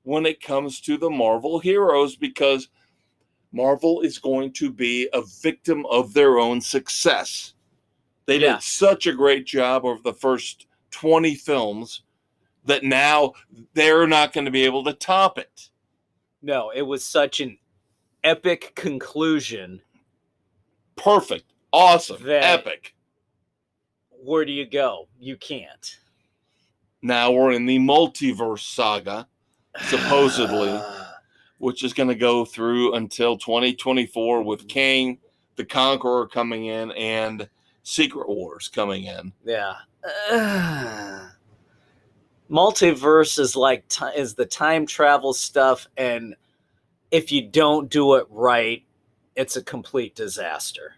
when it comes to the Marvel heroes, because Marvel is going to be a victim of their own success. They did such a great job over the first 20 films that now they're not going to be able to top it. No, it was such an epic conclusion. Perfect. Awesome. Epic. Where do you go? You can't. Now we're in the multiverse saga, supposedly, which is going to go through until 2024 with Kang the Conqueror coming in and Secret Wars coming in. Yeah. Multiverse is is the time travel stuff, and if you don't do it right, it's a complete disaster.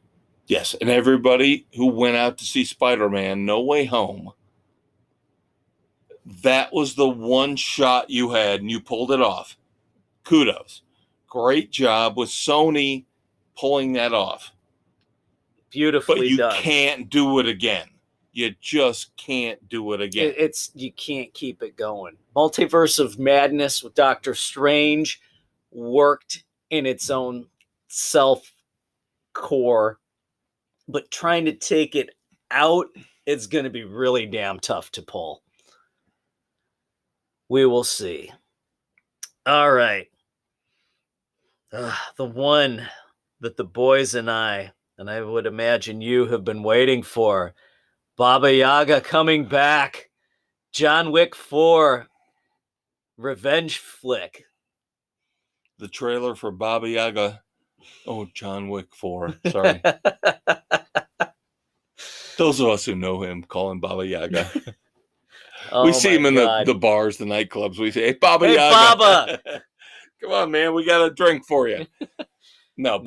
Yes, and everybody who went out to see Spider-Man No Way Home, that was the one shot you had, and you pulled it off. Kudos. Great job with Sony pulling that off. Beautifully done. But you can't do it again. You just can't do it again. You can't keep it going. Multiverse of Madness with Doctor Strange worked in its own self-core, but trying to take it out, it's going to be really damn tough to pull. We will see. All right. The one that the boys and I would imagine you have been waiting for. Baba Yaga coming back. John Wick 4. Revenge flick. The trailer for Baba Yaga. Oh, John Wick 4. Sorry. Those of us who know him call him Baba Yaga. We see him in the bars, the nightclubs. We say, hey, Baba Yaga. Baba. Come on, man. We got a drink for you. No.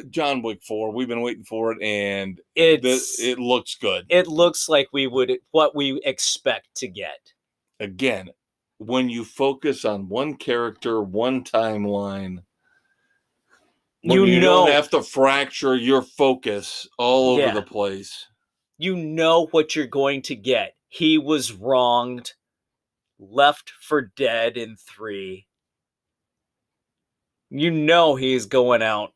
John Wick 4. We've been waiting for it, and it looks good. It looks like what we expect to get. Again, when you focus on one character, one timeline, you don't have to fracture your focus all over the place. You know what you're going to get. He was wronged, left for dead in 3. You know he's going out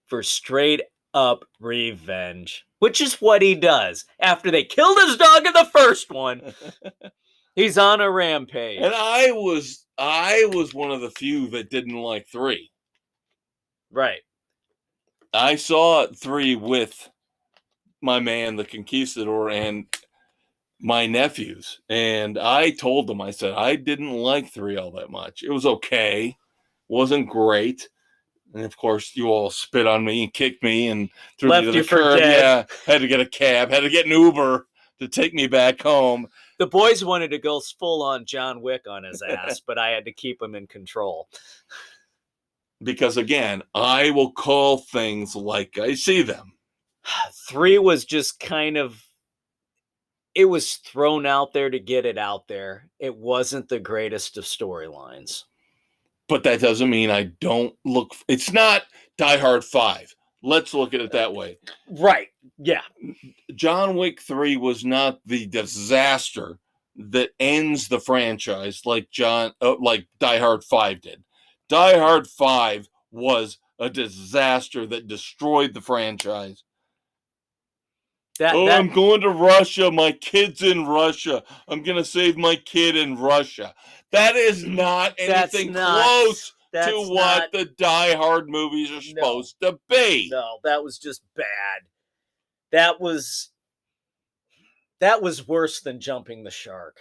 for straight up revenge. which is what he does. After they killed his dog in the first one, he's on a rampage. And I was one of the few that didn't like 3. Right. I saw 3 with my man, the Conquistador, and my nephews. And I told them, I said, I didn't like 3 all that much. It was okay. Wasn't great. And of course, you all spit on me and kicked me and threw me to the curb. Yeah, had to get a cab, had to get an Uber to take me back home. The boys wanted to go full on John Wick on his ass, but I had to keep him in control. Because again, I will call things like I see them. 3 was just kind of, it was thrown out there to get it out there. It wasn't the greatest of storylines. But that doesn't mean I don't look. It's not Die Hard 5. Let's look at it that way. Right. Yeah. John Wick 3 was not the disaster that ends the franchise like Die Hard 5 did. Die Hard 5 was a disaster that destroyed the franchise. I'm going to Russia. My kid's in Russia. I'm going to save my kid in Russia. That is not anything close to what the Die Hard movies are supposed to be. No, that was just bad. That was worse than jumping the shark.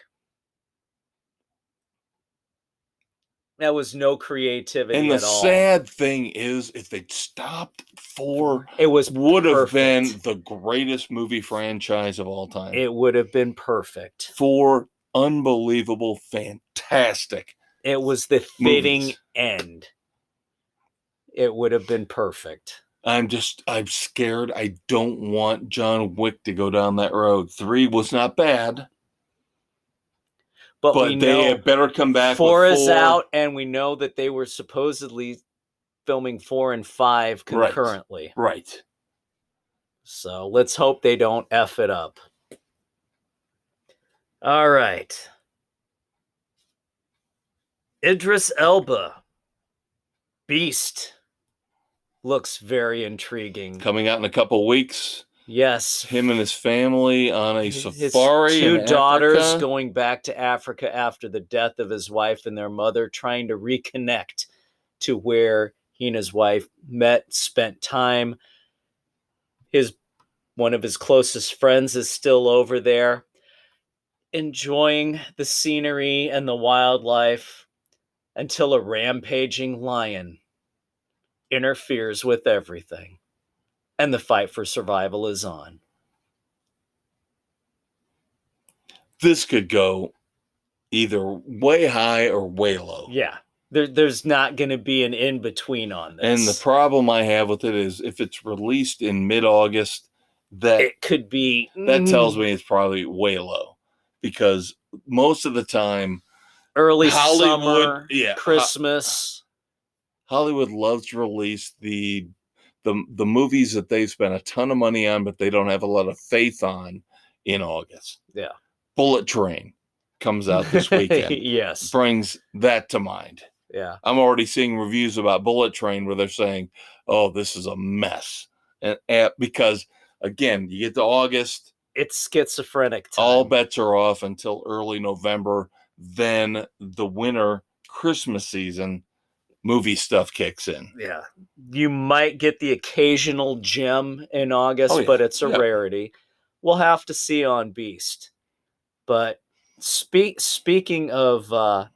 That was no creativity and at all. And the sad thing is, if they'd stopped 4, it would have been the greatest movie franchise of all time. It would have been perfect. 4 unbelievable, fantastic. It was the fitting end. It would have been perfect. I'm scared. I don't want John Wick to go down that road. 3 was not bad. But they had better come back. 4 is out, and we know that they were supposedly filming 4 and 5 concurrently. Right. So let's hope they don't F it up. All right. Idris Elba. Beast. Looks very intriguing. Coming out in a couple weeks. Yes. Him and his family on a safari. His 2 daughters going back to Africa after the death of his wife and their mother, trying to reconnect to where he and his wife met, spent time. One of his closest friends is still over there, enjoying the scenery and the wildlife until a rampaging lion interferes with everything. And the fight for survival is on. This could go either way high or way low. Yeah. There's not going to be an in-between on this. And the problem I have with it is if it's released in mid-August, it could be... That tells me it's probably way low. Because most of the time... Early summer, Christmas... Hollywood loves to release the movies that they've spent a ton of money on, but they don't have a lot of faith on in August. Yeah. Bullet Train comes out this weekend. Yes. Brings that to mind. Yeah. I'm already seeing reviews about Bullet Train where they're saying, oh, this is a mess. And because, again, you get to August. It's schizophrenic time. All bets are off until early November. Then the winter Christmas season movie stuff kicks in. Yeah. You might get the occasional gem in August, but it's a rarity. We'll have to see on Beast. But speaking of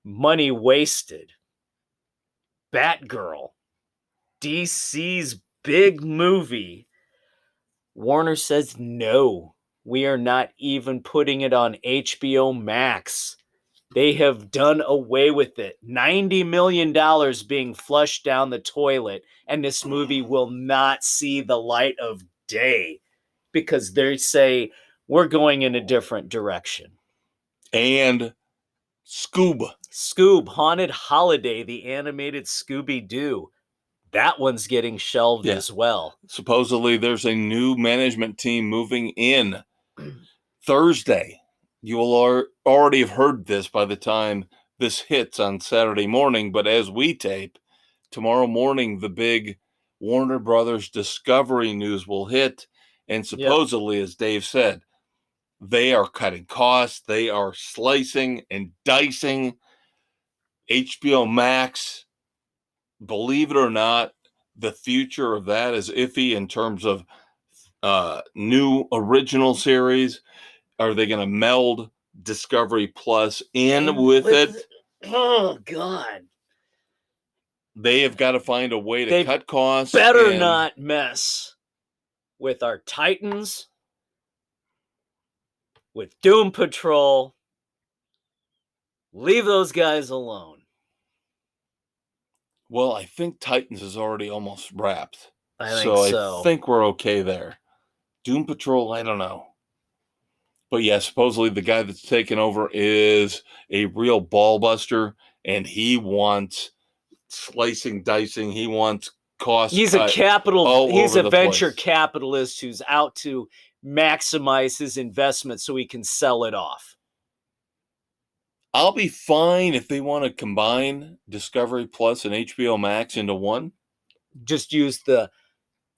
money wasted, Batgirl, DC's big movie, Warner says no. We are not even putting it on HBO Max. They have done away with it. $90 million being flushed down the toilet, and this movie will not see the light of day because they say we're going in a different direction. And Scoob, Haunted Holiday, the animated Scooby-Doo. That one's getting shelved as well. Supposedly there's a new management team moving in Thursday. You will already have heard this by the time this hits on Saturday morning, but as we tape, tomorrow morning, the big Warner Brothers Discovery news will hit. And supposedly, as Dave said, they are cutting costs. They are slicing and dicing. HBO Max, believe it or not, the future of that is iffy in terms of new original series. Are they going to meld Discovery Plus in with it? Oh, God. They have got to find a way to cut costs. Better not mess with our Titans, with Doom Patrol. Leave those guys alone. Well, I think Titans is already almost wrapped. I think we're okay there. Doom Patrol, I don't know. But yeah, supposedly the guy that's taken over is a real ball buster, and he wants slicing, dicing. He wants cost. He's a venture capitalist who's out to maximize his investment so he can sell it off. I'll be fine if they want to combine Discovery Plus and HBO Max into one. Just use the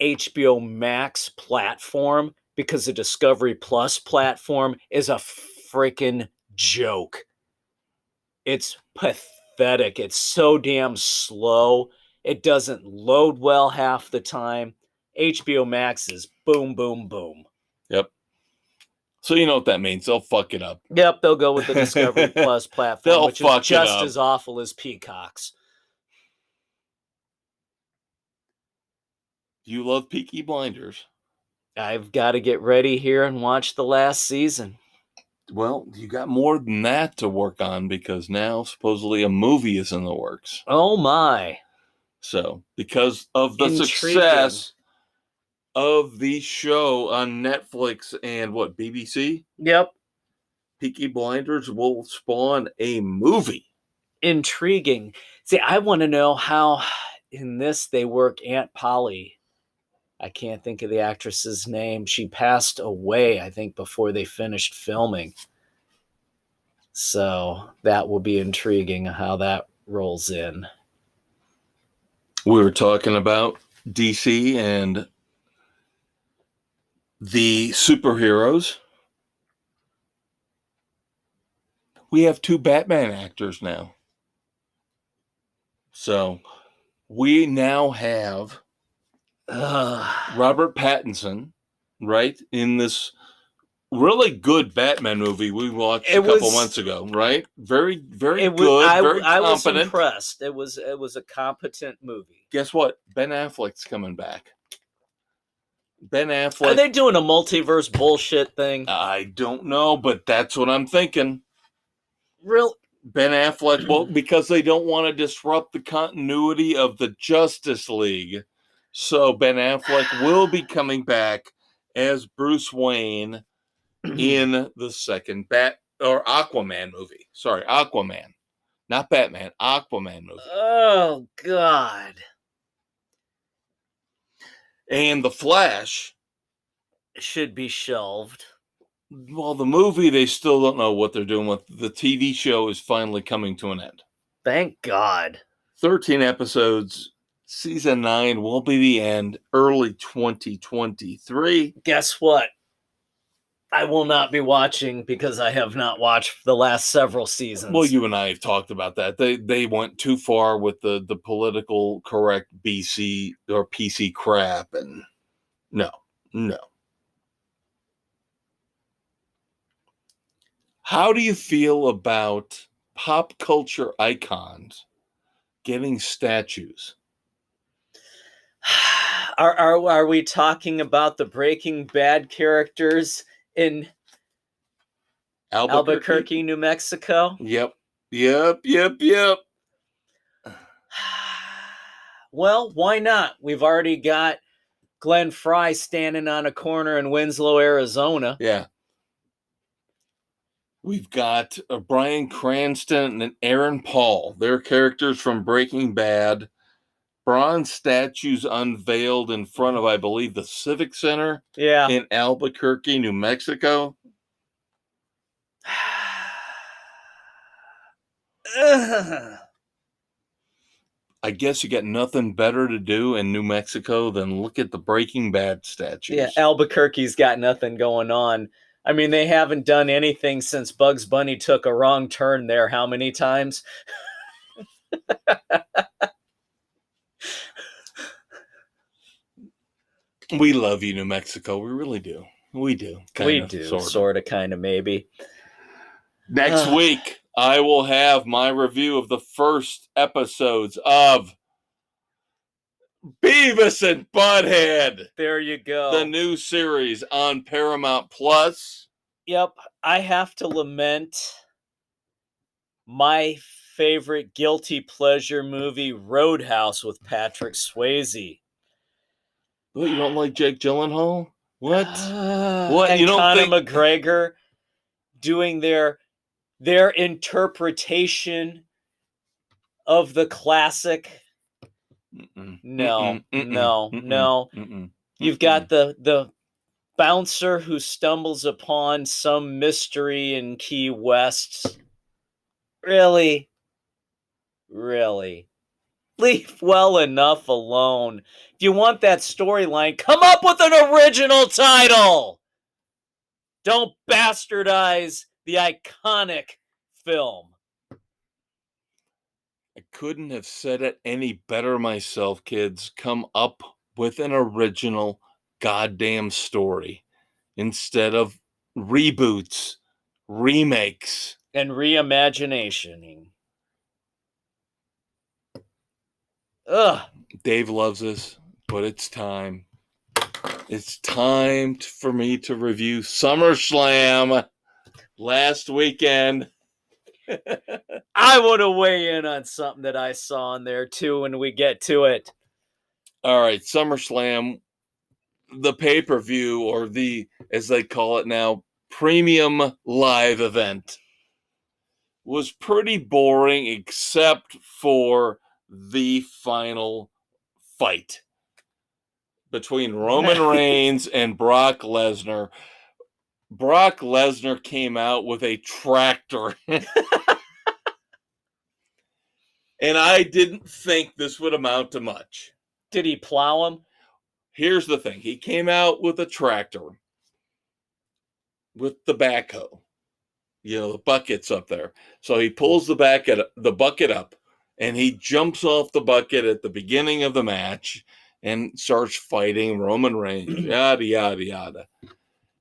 HBO Max platform, because the Discovery Plus platform is a freaking joke. It's pathetic. It's so damn slow. It doesn't load well half the time. HBO Max is boom, boom, boom. Yep. So you know what that means. They'll fuck it up. Yep, they'll go with the Discovery Plus platform, which is just as awful as Peacock's. You love Peaky Blinders. I've got to get ready here and watch the last season. Well, you got more than that to work on, because now supposedly a movie is in the works. Oh my. So, because of the success of the show on Netflix and BBC? Yep. Peaky Blinders will spawn a movie. Intriguing. See, I want to know how in this they work Aunt Polly. I can't think of the actress's name. She passed away, I think, before they finished filming. So that will be intriguing how that rolls in. We were talking about DC and the superheroes. We have 2 Batman actors now. So we now have Robert Pattinson, right, in this really good Batman movie we watched a couple months ago, right? Very good, very competent. I was impressed. It was a competent movie. Guess what? Ben Affleck's coming back. Ben Affleck. Are they doing a multiverse bullshit thing? I don't know, but that's what I'm thinking. Real Ben Affleck, well, because they don't want to disrupt the continuity of the Justice League. So Ben Affleck will be coming back as Bruce Wayne in the second Aquaman movie. Sorry, Aquaman. Not Batman, Aquaman movie. Oh, God. And The Flash should be shelved. Well, the movie, they still don't know what they're doing with. The TV show is finally coming to an end. Thank God. 13 episodes. Season 9 will be the end. Early 2023. Guess what? I will not be watching, because I have not watched the last several seasons. Well, you and I have talked about that. They went too far with the political correct BC or PC crap. And no. How do you feel about pop culture icons getting statues? Are we talking about the Breaking Bad characters in Albuquerque, New Mexico? Yep. Well, why not? We've already got Glenn Fry standing on a corner in Winslow, Arizona. Yeah. We've got Bryan Cranston and Aaron Paul. They're characters from Breaking Bad. Bronze statues unveiled in front of, I believe, the Civic Center in Albuquerque, New Mexico. I guess you got nothing better to do in New Mexico than look at the Breaking Bad statues. Yeah, Albuquerque's got nothing going on. I mean, they haven't done anything since Bugs Bunny took a wrong turn there. How many times? We love you, New Mexico. We really do. We do. Sort of, kind of, maybe. Next week, I will have my review of the first episodes of Beavis and Butthead. There you go. The new series on Paramount Plus. Yep. I have to lament my favorite guilty pleasure movie, Roadhouse, with Patrick Swayze. What, you don't like Jake Gyllenhaal? What? What? And you don't Conor McGregor doing their interpretation of the classic. No. You've got the bouncer who stumbles upon some mystery in Key West. Really? Leave well enough alone. If you want that storyline, come up with an original title. Don't bastardize the iconic film. I couldn't have said it any better myself, kids. Come up with an original goddamn story instead of reboots, remakes, and reimagining. Ugh. Dave loves this, but it's time. It's time for me to review SummerSlam last weekend. I want to weigh in on something that I saw in there too when we get to it. All right, SummerSlam, the pay-per-view, or the, as they call it now, premium live event, was pretty boring except for the final fight between Roman Reigns and Brock Lesnar. Brock Lesnar came out with a tractor. And I didn't think this would amount to much. Did he plow him? Here's the thing. He came out with a tractor with the backhoe. You know, the bucket's up there. So he pulls the bucket up, and he jumps off the bucket at the beginning of the match and starts fighting Roman Reigns. Yada, yada, yada.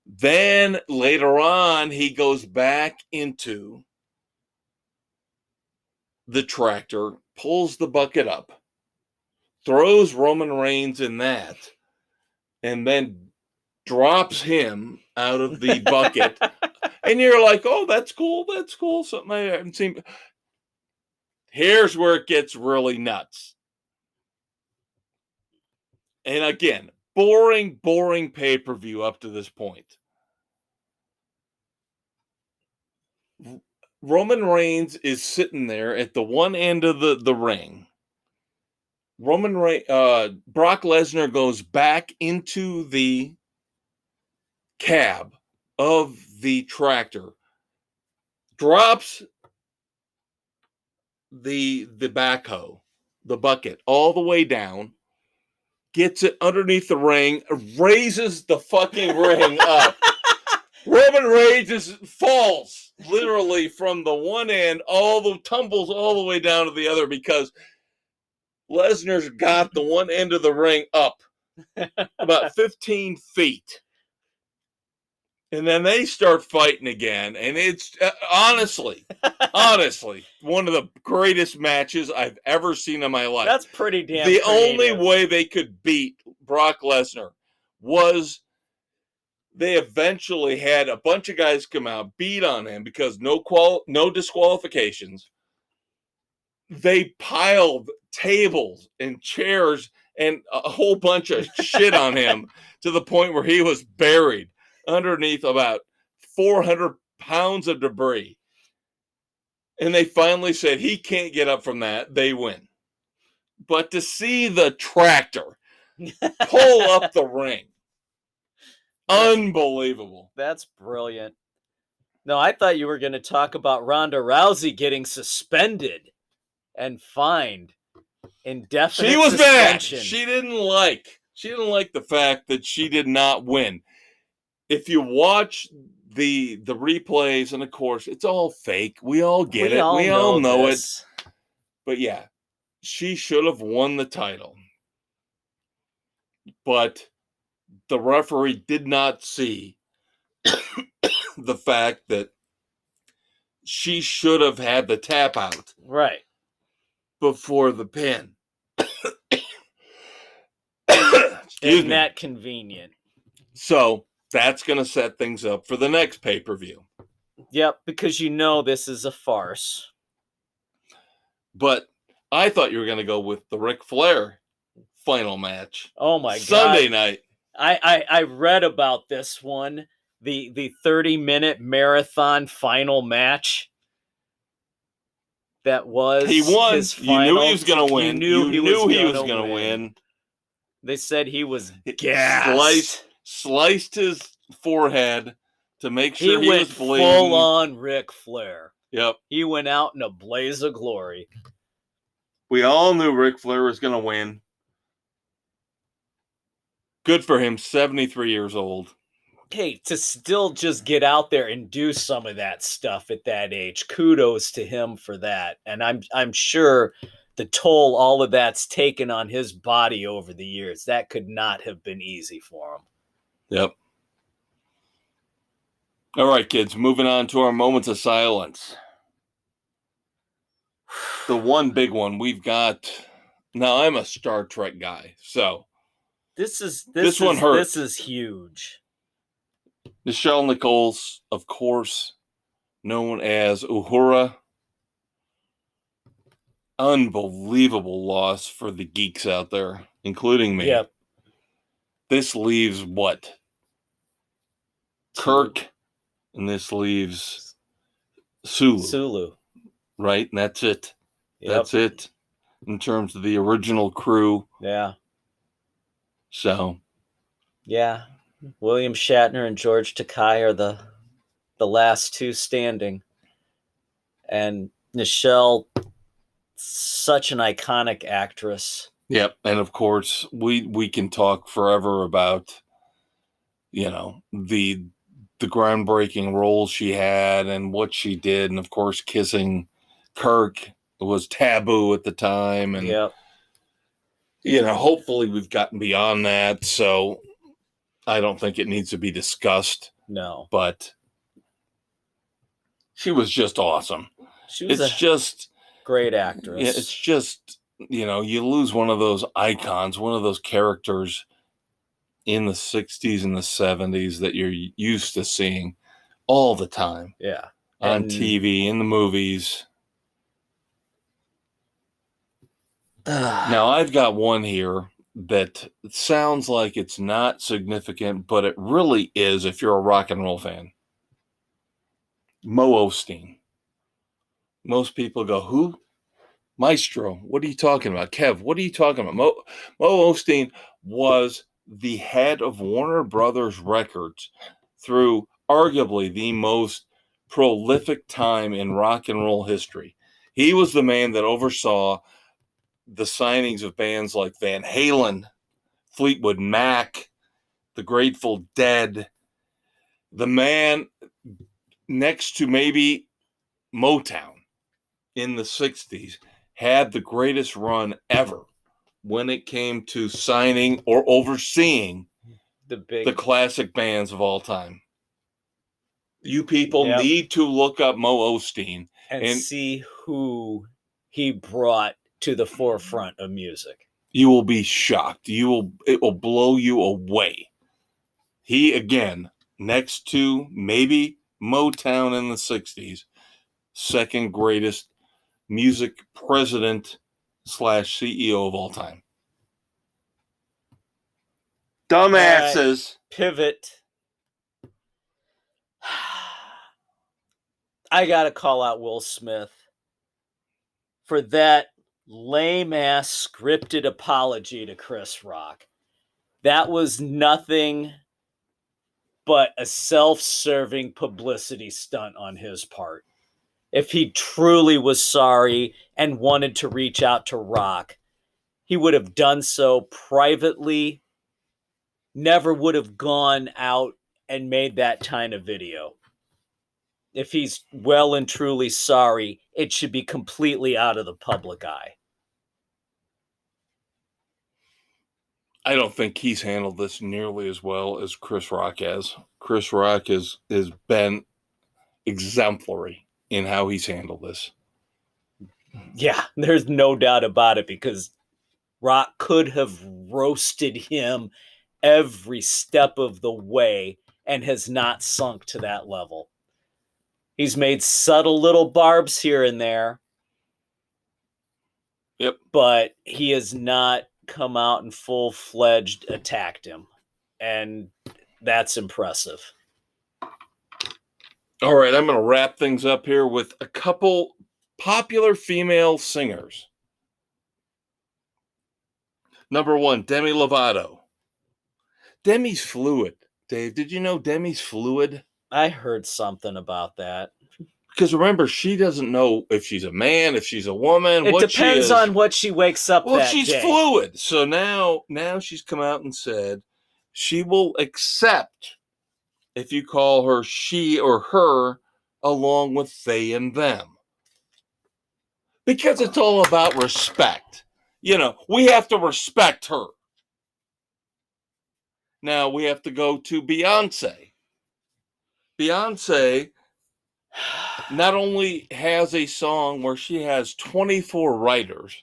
Then later on, he goes back into the tractor, pulls the bucket up, throws Roman Reigns in that, and then drops him out of the bucket. And you're like, oh, that's cool. Something I haven't seen. Here's where it gets really nuts. And again, boring pay-per-view up to this point. Roman Reigns is sitting there at the one end of the ring. Brock Lesnar goes back into the cab of the tractor, drops the backhoe, the bucket, all the way down, gets it underneath the ring, raises the fucking ring up. Roman Reigns falls literally from the one end, tumbles all the way down to the other because Lesnar's got the one end of the ring up about 15 feet. And then they start fighting again. And it's honestly, one of the greatest matches I've ever seen in my life. That's pretty damn The creative. only way they could beat Brock Lesnar was they eventually had a bunch of guys come out, beat on him because no disqualifications. They piled tables and chairs and a whole bunch of shit on him to the point where he was buried underneath about 400 pounds of debris. And they finally said he can't get up from that. They win. But to see the tractor pull up the ring, unbelievable. That's brilliant. No, I thought you were going to talk about Ronda Rousey getting suspended and fined Indefinite She was mad. suspension. She didn't like the fact that she did not win. If you watch the replays, and of course it's all fake. We all get it. We all know it. But yeah, she should have won the title. But the referee did not see the fact that she should have had the tap out Right. before the pin. Isn't that convenient? So that's going to set things up for the next pay-per-view. Yep, because you know this is a farce. But I thought you were going to go with the Ric Flair final match. Oh my God. Sunday night. I read about this one. The 30-minute marathon final match. That was he won. His final. You knew he was going to win. You knew he was going to win. They said he was gassed. Sliced his forehead to make sure he was bleeding. Full on Ric Flair. Yep. He went out in a blaze of glory. We all knew Ric Flair was going to win. Good for him, 73 years old. Hey, to still just get out there and do some of that stuff at that age, kudos to him for that. And I'm sure the toll all of that's taken on his body over the years, that could not have been easy for him. Yep. All right, kids, moving on to our moments of silence. The one big one we've got. Now, I'm a Star Trek guy, so this one hurts. This is huge. Nichelle Nichols, of course, known as Uhura. Unbelievable loss for the geeks out there, including me. Yep. This leaves what? Kirk, and this leaves Sulu. Right? And that's it. Yep. That's it in terms of the original crew. Yeah. So. Yeah. William Shatner and George Takei are the last two standing. And Nichelle, such an iconic actress. Yep. And of course, we can talk forever about, the groundbreaking role she had and what she did. And of course, kissing Kirk was taboo at the time. And, yep. Hopefully we've gotten beyond that. So I don't think it needs to be discussed. No. But she was just awesome. She was just great actress. Yeah, it's just, you lose one of those icons, one of those characters in the 60s and the 70s that you're used to seeing all the time. Yeah. On TV, in the movies. Now, I've got one here that sounds like it's not significant, but it really is if you're a rock and roll fan. Mo Osteen. Most people go, who? Maestro. What are you talking about? Kev, what are you talking about? Mo Osteen was the head of Warner Brothers Records through arguably the most prolific time in rock and roll history. He was the man that oversaw the signings of bands like Van Halen, Fleetwood Mac, the Grateful Dead. The man next to maybe Motown in the 60s had the greatest run ever when it came to signing or overseeing the classic bands of all time. You people need to look up Mo Osteen and see who he brought to the forefront of music. You will be shocked. It will blow you away. He, again, next to maybe Motown in the 60s, second greatest music president / CEO of all time. Dumbasses. Pivot. I got to call out Will Smith for that lame-ass scripted apology to Chris Rock. That was nothing but a self-serving publicity stunt on his part. If he truly was sorry and wanted to reach out to Rock, he would have done so privately, never would have gone out and made that kind of video. If he's well and truly sorry, it should be completely out of the public eye. I don't think he's handled this nearly as well as Chris Rock has. Chris Rock has been exemplary in how he's handled this. Yeah, there's no doubt about it, because Rock could have roasted him every step of the way and has not sunk to that level. He's made subtle little barbs here and there. Yep. But he has not come out and full-fledged attacked him. And that's impressive. All right, I'm going to wrap things up here with a couple popular female singers. Number 1, Demi Lovato. Demi's fluid. Dave, did you know Demi's fluid? I heard something about that. Because remember, she doesn't know if she's a man, if she's a woman. It depends on what she wakes up that day. Well, she's fluid. So now she's come out and said she will accept if you call her she or her along with they and them. Because it's all about respect. You know, we have to respect her. Now we have to go to Beyonce. Beyonce not only has a song where she has 24 writers.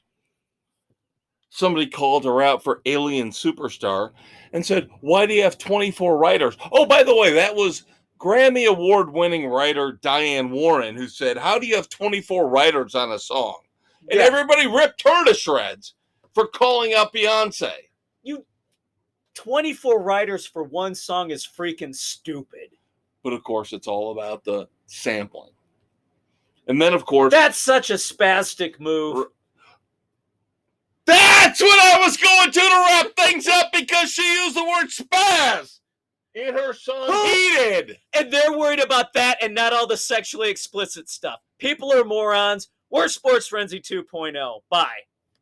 Somebody called her out for Alien Superstar and said, why do you have 24 writers? Oh, by the way, that was Grammy Award-winning writer Diane Warren who said, how do you have 24 writers on a song? And everybody ripped her to shreds for calling out Beyonce. 24 writers for one song is freaking stupid. But of course, it's all about the sampling. And then, of course... That's such a spastic move. That's what I was going to wrap things up, because she used the word spaz in her song Heated. And they're worried about that and not all the sexually explicit stuff. People are morons. We're Sports Frenzy 2.0. Bye.